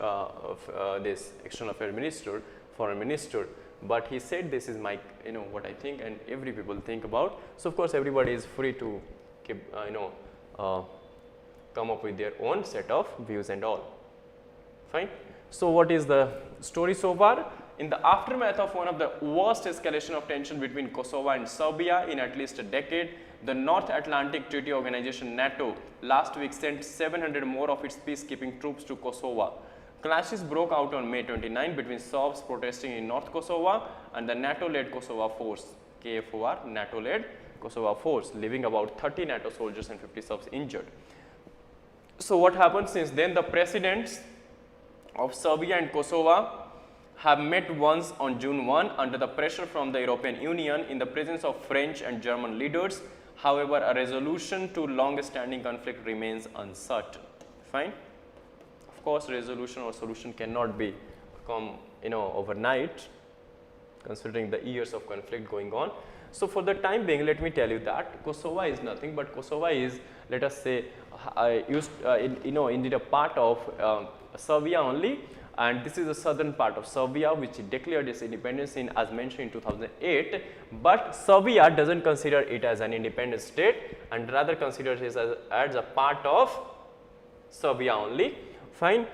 this external affairs minister, foreign minister, but he said this is my what I think and every people think about. So of course everybody is free to keep come up with their own set of views and all. Fine. So what is the story so far? In the aftermath of one of the worst escalation of tension between Kosovo and Serbia in at least a decade, the North Atlantic Treaty Organization NATO last week sent 700 more of its peacekeeping troops to Kosovo. Clashes broke out on May 29 between Serbs protesting in North Kosovo and the NATO-led Kosovo force, KFOR, NATO-led Kosovo force, leaving about 30 NATO soldiers and 50 Serbs injured. So what happened since then? The presidents of Serbia and Kosovo have met once on June 1 under the pressure from the European Union in the presence of French and German leaders. However, a resolution to long-standing conflict remains uncertain. Fine. Of course, resolution or solution cannot be come overnight, considering the years of conflict going on. So for the time being, let me tell you that Kosovo is nothing but Kosovo is, let us say, indeed a part of Serbia only, and this is the southern part of Serbia which declared its independence in, as mentioned, in 2008, but Serbia doesn't consider it as an independent state and rather considers it as a part of Serbia only, fine,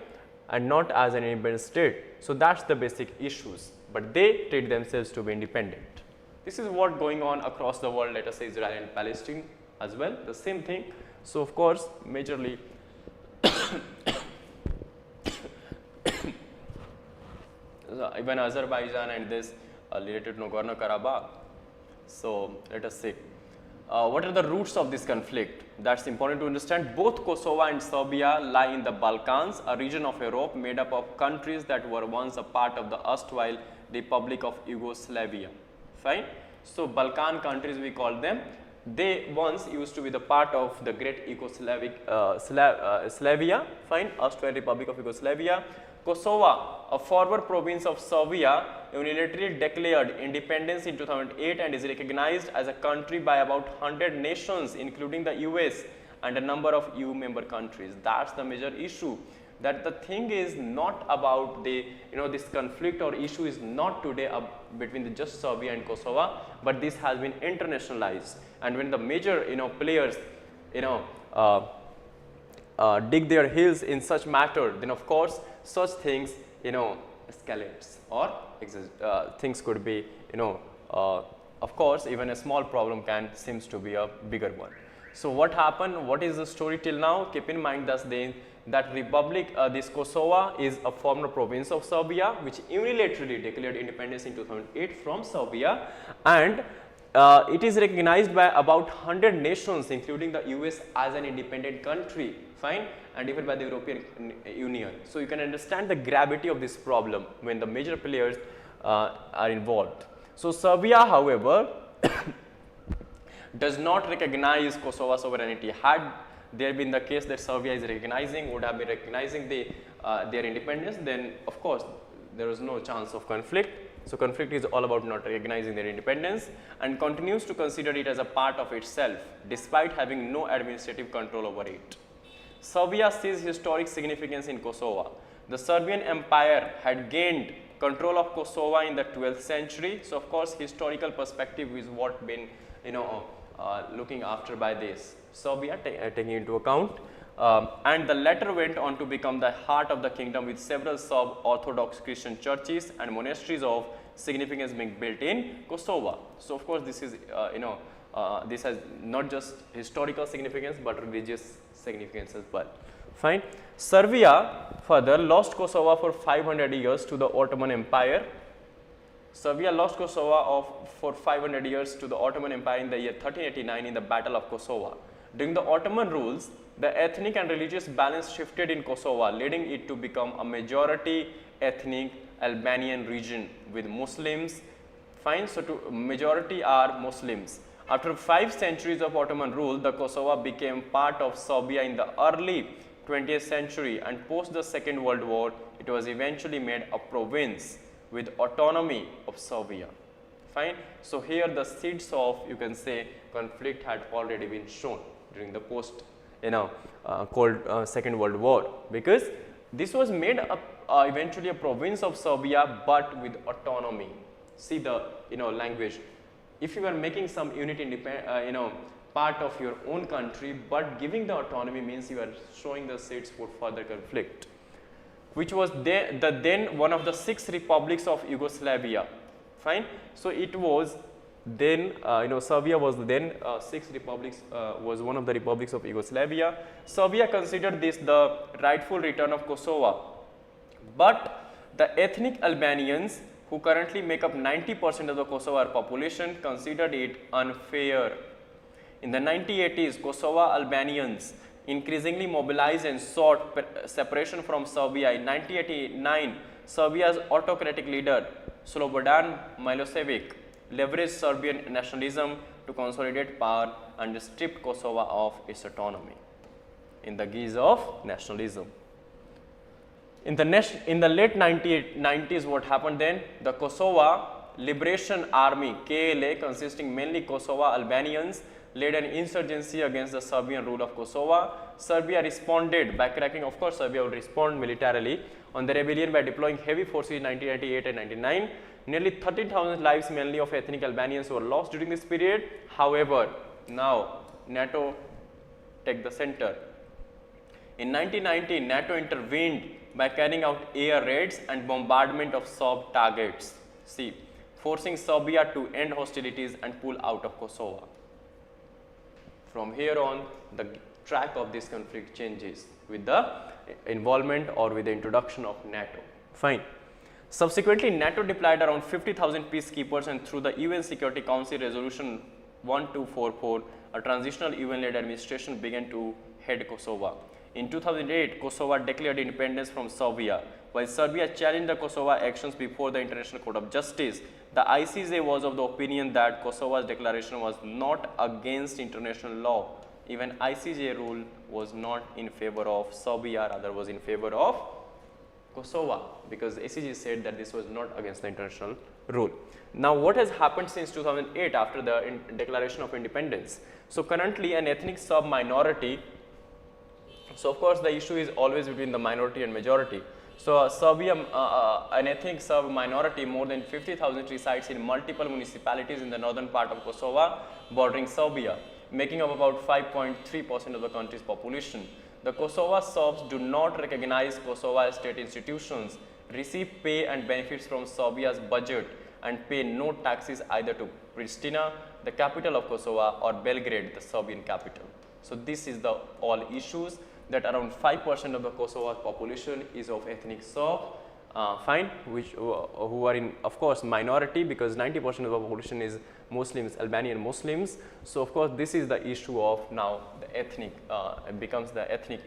and not as an independent state. So that's the basic issues, but they treat themselves to be independent. This is what going on across the world, let us say Israel and Palestine as well, the same thing. So of course, majorly even Azerbaijan and this related to Nagorno-Karabakh. So let us say what are the roots of this conflict? That's important to understand. Both Kosovo and Serbia lie in the Balkans, a region of Europe made up of countries that were once a part of the erstwhile Republic of Yugoslavia. Fine. So, Balkan countries we call them. They once used to be the part of the great Yugoslavic Slavia, fine, erstwhile Republic of Yugoslavia. Kosovo, a former province of Serbia, unilaterally declared independence in 2008 and is recognized as a country by about 100 nations, including the US and a number of EU member countries. That's the major issue. That the thing is not about the, this conflict or issue is not today between just Serbia and Kosovo, but this has been internationalized. And when the major, players, dig their heels in such matter, then of course such things, escalates or things could be, of course even a small problem seems to be a bigger one. So what happened? What is the story till now? Keep in mind that Republic, this Kosovo is a former province of Serbia, which unilaterally declared independence in 2008 from Serbia, and it is recognized by about 100 nations, including the US, as an independent country, fine, and even by the European Union. So you can understand the gravity of this problem when the major players are involved. So Serbia, however, does not recognize Kosovo's sovereignty. Had there been the case that Serbia is recognizing, would have been recognizing their independence, then of course there is no chance of conflict. So conflict is all about not recognizing their independence and continues to consider it as a part of itself despite having no administrative control over it. Serbia sees historic significance in Kosovo. The Serbian Empire had gained control of Kosovo in the 12th century. So of course historical perspective is what been looking after by this Serbia taking into account. And the latter went on to become the heart of the kingdom with several Serb-Orthodox Christian churches and monasteries of significance being built in Kosovo. So of course this is, this has not just historical significance but religious significance as well. Fine. Serbia further lost Kosovo for 500 years to the Ottoman Empire. Serbia lost Kosovo for 500 years to the Ottoman Empire in the year 1389 in the Battle of Kosovo. During the Ottoman rules, the ethnic and religious balance shifted in Kosovo, leading it to become a majority ethnic Albanian region with Muslims. Fine, so majority are Muslims. After 5 centuries of Ottoman rule, the Kosovo became part of Serbia in the early 20th century, and post the Second World War, it was eventually made a province with autonomy of Serbia. Fine. So here the seeds of, you can say, conflict had already been shown during the post, Second World War, because this was made eventually a province of Serbia, but with autonomy. See the language. If you are making some unit part of your own country, but giving the autonomy means you are showing the seeds for further conflict, which was then one of the 6 republics of Yugoslavia. Fine. So it was then, Serbia was then 6 republics, was one of the republics of Yugoslavia. Serbia considered this the rightful return of Kosovo, but the ethnic Albanians, who currently make up 90% of the Kosovar population, considered it unfair. In the 1980s, Kosovo Albanians increasingly mobilized and sought separation from Serbia. In 1989, Serbia's autocratic leader Slobodan Milosevic leveraged Serbian nationalism to consolidate power and stripped Kosovo of its autonomy in the guise of nationalism. In the late 1990s, what happened then? The Kosovo Liberation Army, KLA, consisting mainly Kosovo Albanians, led an insurgency against the Serbian rule of Kosovo. Serbia responded by cracking, of course, Serbia would respond militarily on the rebellion by deploying heavy forces in 1998 and 99. Nearly 13,000 lives, mainly of ethnic Albanians, were lost during this period. However, now NATO take the center. In 1990, NATO intervened by carrying out air raids and bombardment of Serb targets, forcing Serbia to end hostilities and pull out of Kosovo. From here on, the track of this conflict changes with the involvement or with the introduction of NATO. Fine. Subsequently, NATO deployed around 50,000 peacekeepers, and through the UN Security Council Resolution 1244, a transitional UN-led administration began to head Kosovo. In 2008, Kosovo declared independence from Serbia. While Serbia challenged the Kosovo actions before the International Court of Justice, the ICJ was of the opinion that Kosovo's declaration was not against international law. Even ICJ rule was not in favor of Serbia, rather was in favor of Kosovo, because ICJ said that this was not against the international rule. Now, what has happened since 2008 after the declaration of independence? So, currently an ethnic Serb minority. So, of course, the issue is always between the minority and majority. So, Serbia, an ethnic Serb minority, more than 50,000 resides in multiple municipalities in the northern part of Kosovo bordering Serbia, making up about 5.3% of the country's population. The Kosovo Serbs do not recognize Kosovo state institutions, receive pay and benefits from Serbia's budget, and pay no taxes either to Pristina, the capital of Kosovo, or Belgrade, the Serbian capital. So, this is the all issues, that around 5% of the Kosovo population is of ethnic Serb, fine, who are in, of course, minority, because 90% of the population is Muslims, Albanian Muslims. So, of course, this is the issue of now the ethnic, becomes the ethnic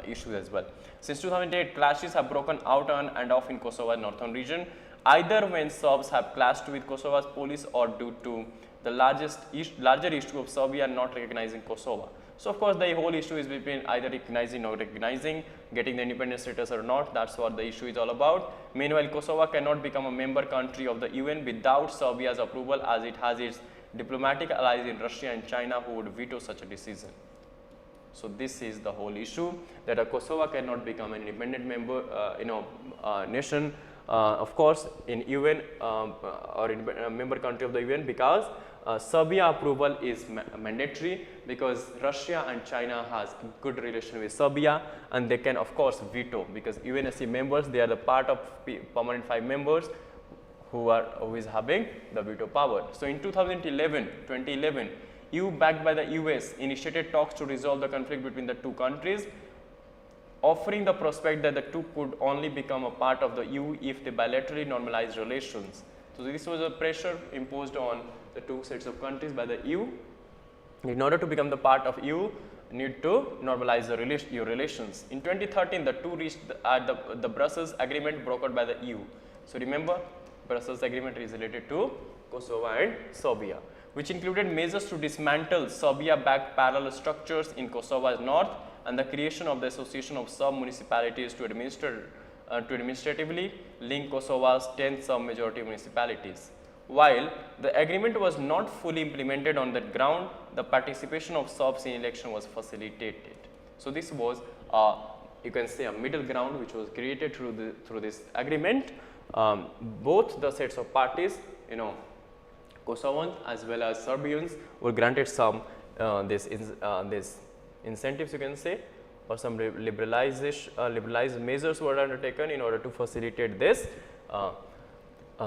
issue as well. Since 2008, clashes have broken out on and off in Kosovo's northern region, either when Serbs have clashed with Kosovo's police or due to the larger issue of Serbia not recognizing Kosovo. So, of course, the whole issue is between either recognizing or recognizing, getting the independent status or not. That is what the issue is all about. Meanwhile, Kosovo cannot become a member country of the UN without Serbia's approval, as it has its diplomatic allies in Russia and China who would veto such a decision. So, this is the whole issue, that a Kosovo cannot become an independent member, nation, of course, in UN or in a member country of the UN, because Serbia approval is mandatory, because Russia and China has good relation with Serbia, and they can of course veto, because UNSC members, they are the part of permanent 5 members who is having the veto power. So, in 2011, EU backed by the US initiated talks to resolve the conflict between the two countries, offering the prospect that the two could only become a part of the EU if they bilaterally normalized relations. So, this was a pressure imposed on the two sets of countries by the EU. In order to become the part of EU, need to normalize the EU relations. In 2013, the two reached the Brussels agreement brokered by the EU. So, remember, Brussels agreement is related to Kosovo and Serbia, which included measures to dismantle Serbia-backed parallel structures in Kosovo's north and the creation of the Association of Serb Municipalities to administratively link Kosovo's 10 Serb majority municipalities. While the agreement was not fully implemented on that ground, the participation of Serbs in election was facilitated. So, this was you can say a middle ground which was created through this agreement. Both the sets of parties, Kosovans as well as Serbians, were granted some this incentives, you can say, or some liberalized measures were undertaken in order to facilitate this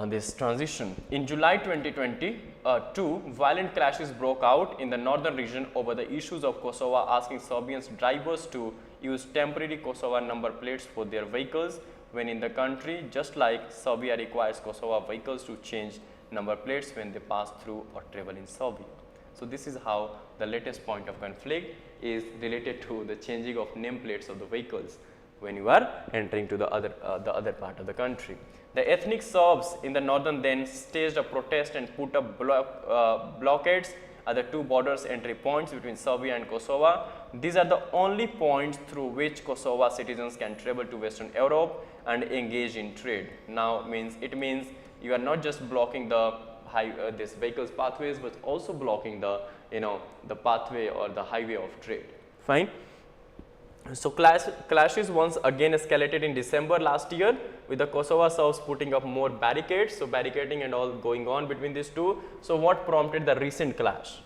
this transition. In July 2022, violent clashes broke out in the northern region over the issues of Kosovo asking Serbians drivers to use temporary Kosovo number plates for their vehicles when in the country, just like Serbia requires Kosovo vehicles to change number plates when they pass through or travel in Serbia. So, this is how the latest point of conflict is related to the changing of nameplates of the vehicles when you are entering to the other part of the country. The ethnic Serbs in the northern then staged a protest and put up blockades at the two borders entry points between Serbia and Kosovo. These are the only points through which Kosovo citizens can travel to Western Europe and engage in trade. Now, it means you are not just blocking the this vehicles pathways, but also blocking the the pathway or the highway of trade. Fine. So, clashes once again escalated in December last year, with the Kosovo Serbs putting up more barricades. So, barricading and all going on between these two. So, what prompted the recent clash?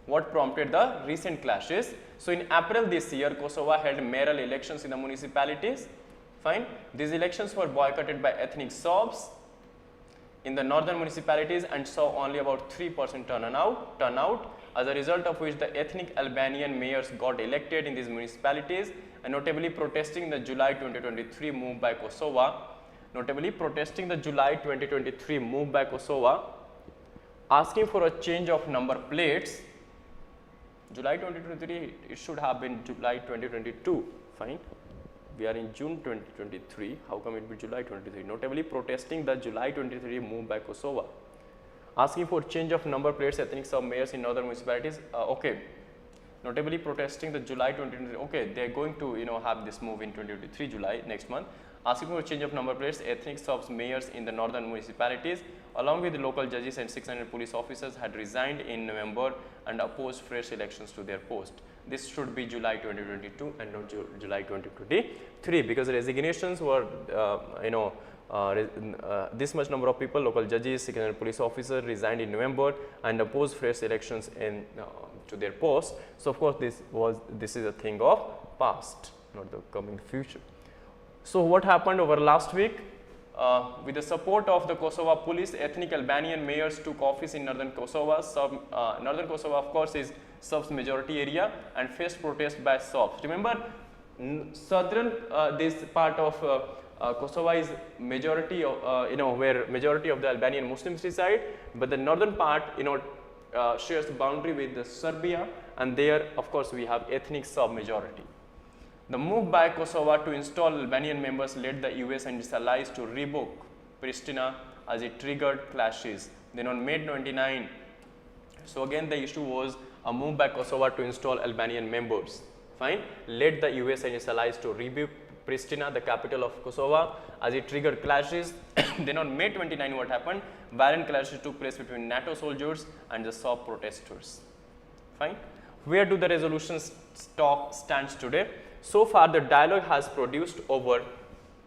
What prompted the recent clashes? So, in April this year, Kosovo held mayoral elections in the municipalities. Fine. These elections were boycotted by ethnic Serbs in the northern municipalities and saw only about 3% turnout, as a result of which the ethnic Albanian mayors got elected in these municipalities, and notably protesting the July 2023 move by Kosovo. asking for a change of number plates. July 2023, it should have been July 2022, fine. We are in June 2023, how come it be July 23? Notably protesting the July 23 move by Kosovo. Asking for change of number plates, ethnic sub-mayors in northern municipalities, okay. Notably protesting the July 2023, okay, they are going to, you know, have this move in 2023 July, next month. Asking for a change of number plates, ethnic sub-mayors in the northern municipalities, along with the local judges and 600 police officers had resigned in November and opposed fresh elections to their post. This should be July 2022 and not July 2023, because the resignations were, this much number of people, local judges, 600 police officers resigned in November and opposed fresh elections in to their post. So of course this is a thing of past, not the coming future. So what happened over last week? With the support of the Kosovo police, ethnic Albanian mayors took office in northern Kosovo. Northern Kosovo, of course, is Serbs majority area and faced protest by Serbs. Remember, southern this part of Kosovo is majority of where majority of the Albanian Muslims reside, but the northern part shares boundary with the Serbia, and there of course we have ethnic Serb majority. The move by Kosovo to install Albanian members led the US and its allies to revoke Pristina as it triggered clashes. Then on May 29, so again the issue was a move by Kosovo to install Albanian members, fine, led the US and its allies to revoke Pristina, the capital of Kosovo, as it triggered clashes. Then on May 29, what happened? Violent clashes took place between NATO soldiers and the Serb protesters, fine. Where do the resolutions stands today? So far, the dialogue has produced over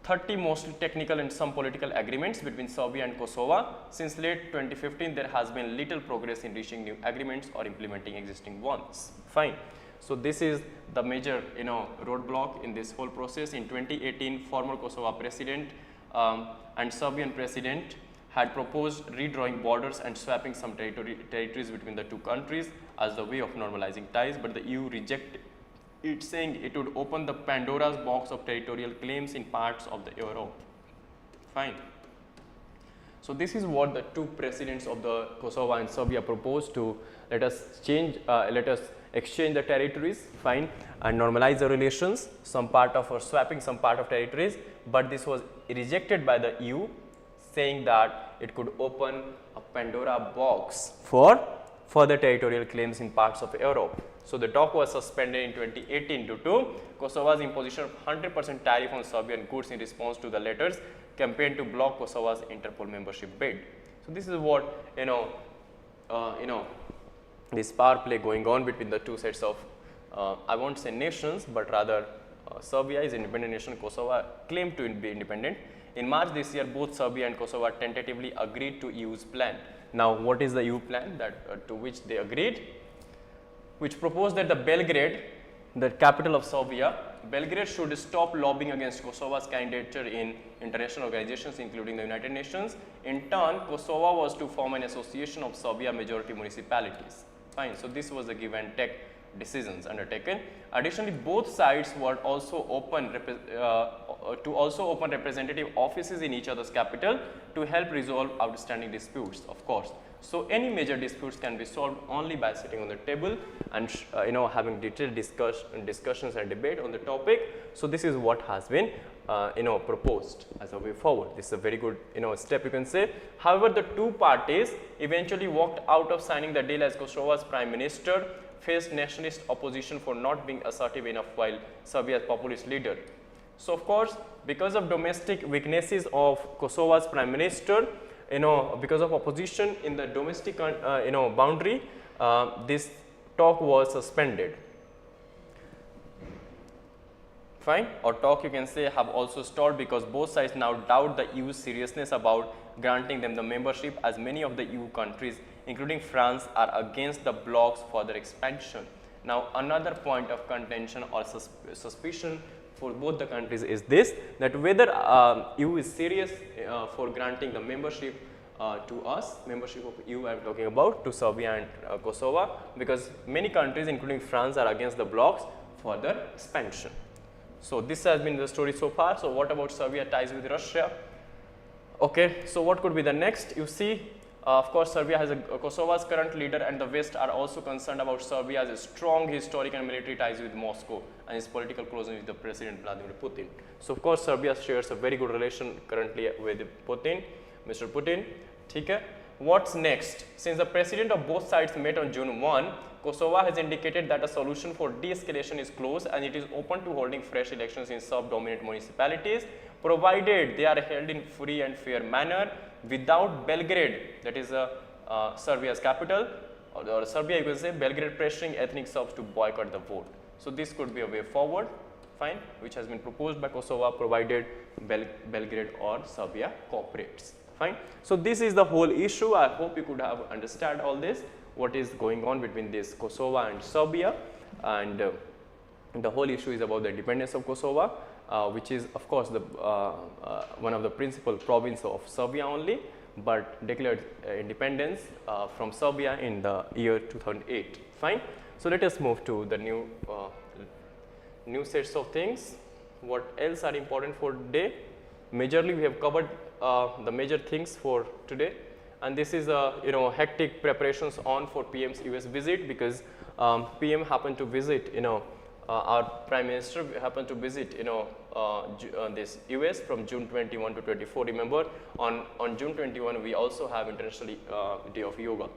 30 mostly technical and some political agreements between Serbia and Kosovo. Since late 2015, there has been little progress in reaching new agreements or implementing existing ones. Fine. So this is the major, roadblock in this whole process. In 2018, former Kosovo president and Serbian president had proposed redrawing borders and swapping some territories between the two countries as the way of normalizing ties, but the EU rejected it, saying it would open the Pandora's box of territorial claims in parts of the Europe. Fine. So this is what the two presidents of the Kosovo and Serbia proposed to let us exchange the territories, fine, and normalize the relations, some part of or swapping some part of territories, but this was rejected by the EU, saying that it could open a Pandora box for further territorial claims in parts of Europe. So the talk was suspended in 2018 due to Kosovo's imposition of 100% tariff on Serbian goods in response to the latter's campaign to block Kosovo's Interpol membership bid. So this is what this power play going on between the two sets of I won't say nations, but rather Serbia is independent nation, Kosovo claimed to be independent. In March this year, both Serbia and Kosovo tentatively agreed to EU's plan. Now, what is the EU plan that to which they agreed? Which proposed that the Belgrade, the capital of Serbia, Belgrade should stop lobbying against Kosovo's candidature in international organizations, including the United Nations. In turn, Kosovo was to form an association of Serbia majority municipalities. Fine. So this was the give and take decisions undertaken. Additionally, both sides were also open representative offices in each other's capital to help resolve outstanding disputes, of course. So any major disputes can be solved only by sitting on the table and having detailed discussions and debate on the topic. So this is what has been proposed as a way forward. This is a very good step, you can say. However, the two parties eventually walked out of signing the deal as Kosovo's prime minister faced nationalist opposition for not being assertive enough, while Serbia's populist leader. So of course, because of domestic weaknesses of Kosovo's prime minister, because of opposition in the domestic boundary, this talk was suspended. Fine, or talk, you can say, have also stalled because both sides now doubt the EU's seriousness about granting them the membership, as many of the EU countries, including France, are against the bloc's further expansion. Now, another point of contention or suspicion for both the countries is this, that whether EU is serious for granting the membership to us, membership of EU I am talking about, to Serbia and Kosovo, because many countries including France are against the bloc's further expansion. So this has been the story so far. So what about Serbia ties with Russia? Okay, so what could be the next? You see, Of course, Serbia has Kosovo's current leader and the West are also concerned about Serbia's strong historic and military ties with Moscow and its political closeness with the President Vladimir Putin. So, of course, Serbia shares a very good relation currently with Putin, Mr. Putin. Okay. What's next? Since the president of both sides met on June 1, Kosovo has indicated that a solution for de-escalation is close and it is open to holding fresh elections in Serb-dominant municipalities, provided they are held in free and fair manner without Belgrade, that is Serbia's capital, or Serbia you can say, Belgrade pressuring ethnic Serbs to boycott the vote. So, this could be a way forward, fine, which has been proposed by Kosovo, provided Belgrade or Serbia cooperates. Fine. So, this is the whole issue. I hope you could have understood all this, what is going on between this Kosovo and Serbia, and the whole issue is about the independence of Kosovo, which is of course the one of the principal province of Serbia only, but declared independence from Serbia in the year 2008. Fine. So, let us move to the new sets of things. What else are important for today? Majorly we have covered the major things for today, and this is hectic preparations on for PM's US visit, because PM happened to visit our Prime Minister happened to visit this US from June 21 to 24. Remember, on June 21 we also have International Day of Yoga.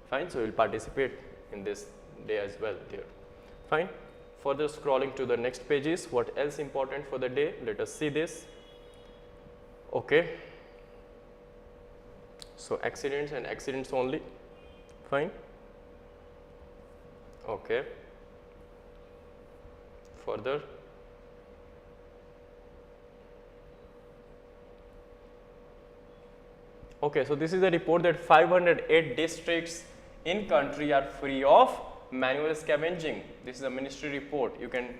Fine. So, we will participate in this day as well there. Fine. Further scrolling to the next pages, what else important for the day? Let us see this. Okay. So, accidents and accidents only. Fine. Okay. Further. Okay, so this is a report that 508 districts in country are free of manual scavenging. This is a ministry report. You can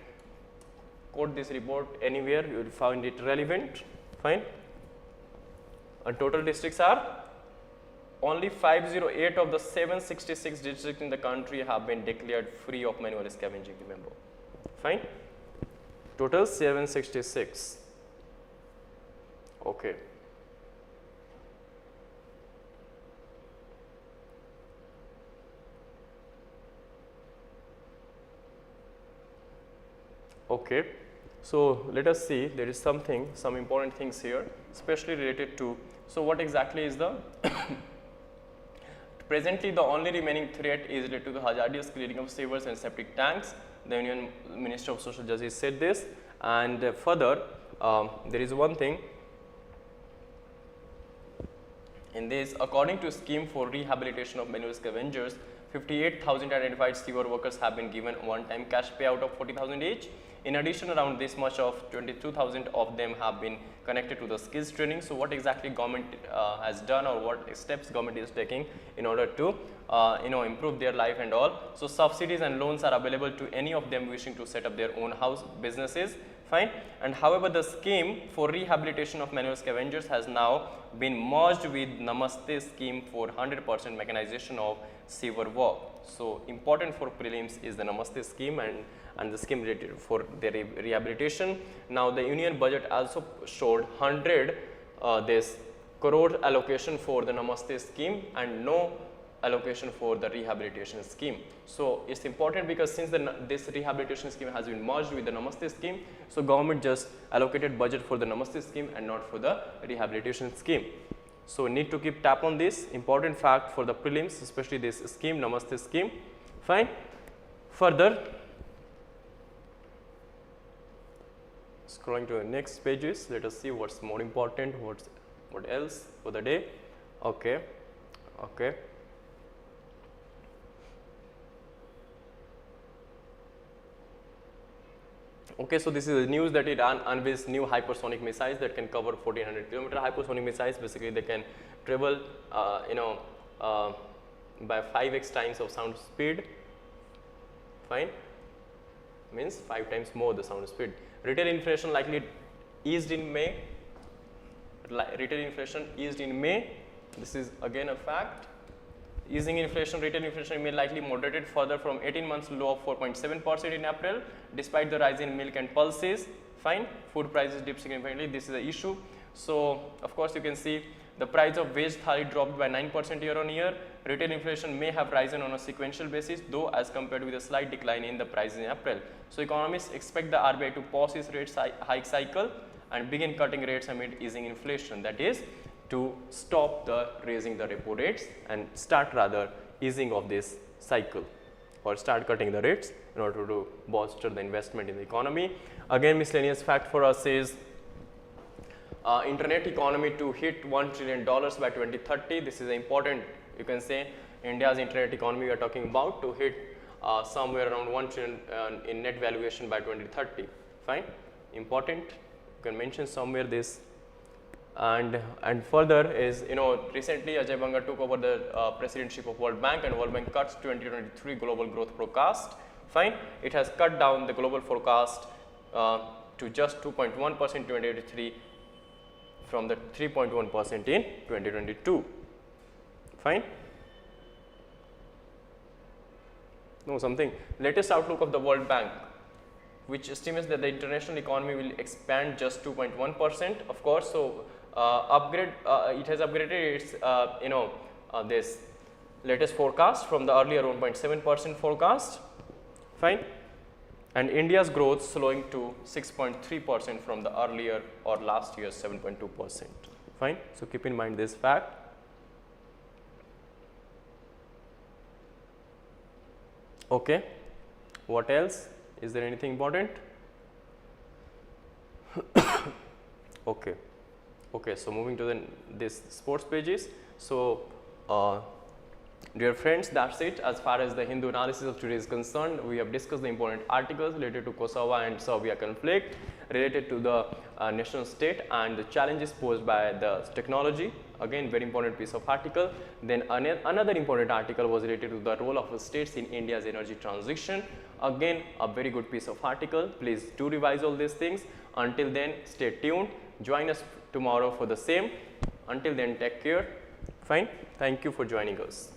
quote this report anywhere, you will find it relevant. Fine. And total districts are only 508 of the 766 districts in the country have been declared free of manual scavenging, remember. Fine. Total 766. Okay. Okay. So, let us see, there is some important things here, especially related to, so what exactly is the presently the only remaining threat is related to the hazardous clearing of sewers and septic tanks. The Union Minister of Social Justice said this, and further there is one thing in this, according to scheme for rehabilitation of manual scavengers, 58,000 identified sewer workers have been given one-time cash payout of 40,000 each. In addition, around this much of 22,000 of them have been connected to the skills training. So, what exactly government has done, or what steps government is taking in order to improve their life and all. So, subsidies and loans are available to any of them wishing to set up their own house businesses. Fine. And however, the scheme for rehabilitation of manual scavengers has now been merged with Namaste scheme for 100% mechanization of sewer work. So, important for prelims is the Namaste scheme and the scheme related for their rehabilitation. Now, the union budget also showed 100 this crore allocation for the Namaste scheme and no allocation for the rehabilitation scheme. So, it is important because since this rehabilitation scheme has been merged with the Namaste scheme, so government just allocated budget for the Namaste scheme and not for the rehabilitation scheme. So, need to keep tap on this important fact for the prelims, especially this scheme, Namaste scheme. Fine. Further, scrolling to the next pages, let us see what's more important, what else for the day. Okay. Okay. Okay, so this is the news that Iran unveils new hypersonic missiles that can cover 1400 km. Hypersonic missiles, basically they can travel by 5x times of sound speed. Fine, means 5 times more the sound speed. Retail inflation likely eased in May. Retail inflation eased in May. This is again a fact. Easing inflation, retail inflation may likely moderated further from 18 months low of 4.7% in April, despite the rise in milk and pulses. Fine, food prices dipped significantly. This is the issue. So, of course, you can see The price of veg thali dropped by 9% year on year. Retail inflation may have risen on a sequential basis, though as compared with a slight decline in the price in April. So economists expect the RBI to pause its rate hike cycle and begin cutting rates amid easing inflation. That is, to stop the raising the repo rates and start rather easing of this cycle, or start cutting the rates in order to bolster the investment in the economy. Again, miscellaneous fact for us is internet economy to hit $1 trillion by 2030. This is important, you can say, India's internet economy we are talking about to hit somewhere around 1 trillion in net valuation by 2030. Fine, important, you can mention somewhere this. And further is, recently Ajay Banga took over the presidency of World Bank, and World Bank cuts 2023 global growth forecast. Fine, it has cut down the global forecast to just 2.1% in 2023 from the 3.1% in 2022. Fine. No, something latest outlook of the World Bank, which estimates that the international economy will expand just 2.1%. Of course, so it has upgraded its this latest forecast from the earlier 1.7% forecast. Fine, and India's growth slowing to 6.3% from the earlier or last year's 7.2%. Fine, so keep in mind this fact. Okay, what else? Is there anything important? Okay. Okay, so moving to this sports pages. So, dear friends, that's it as far as the Hindu analysis of today is concerned. We have discussed the important articles related to Kosovo and Serbia conflict, related to the national state and the challenges posed by the technology. Again, very important piece of article. Then another important article was related to the role of states in India's energy transition. Again, a very good piece of article. Please do revise all these things. Until then, stay tuned. Join us tomorrow for the same. Until then, take care. Fine. Thank you for joining us.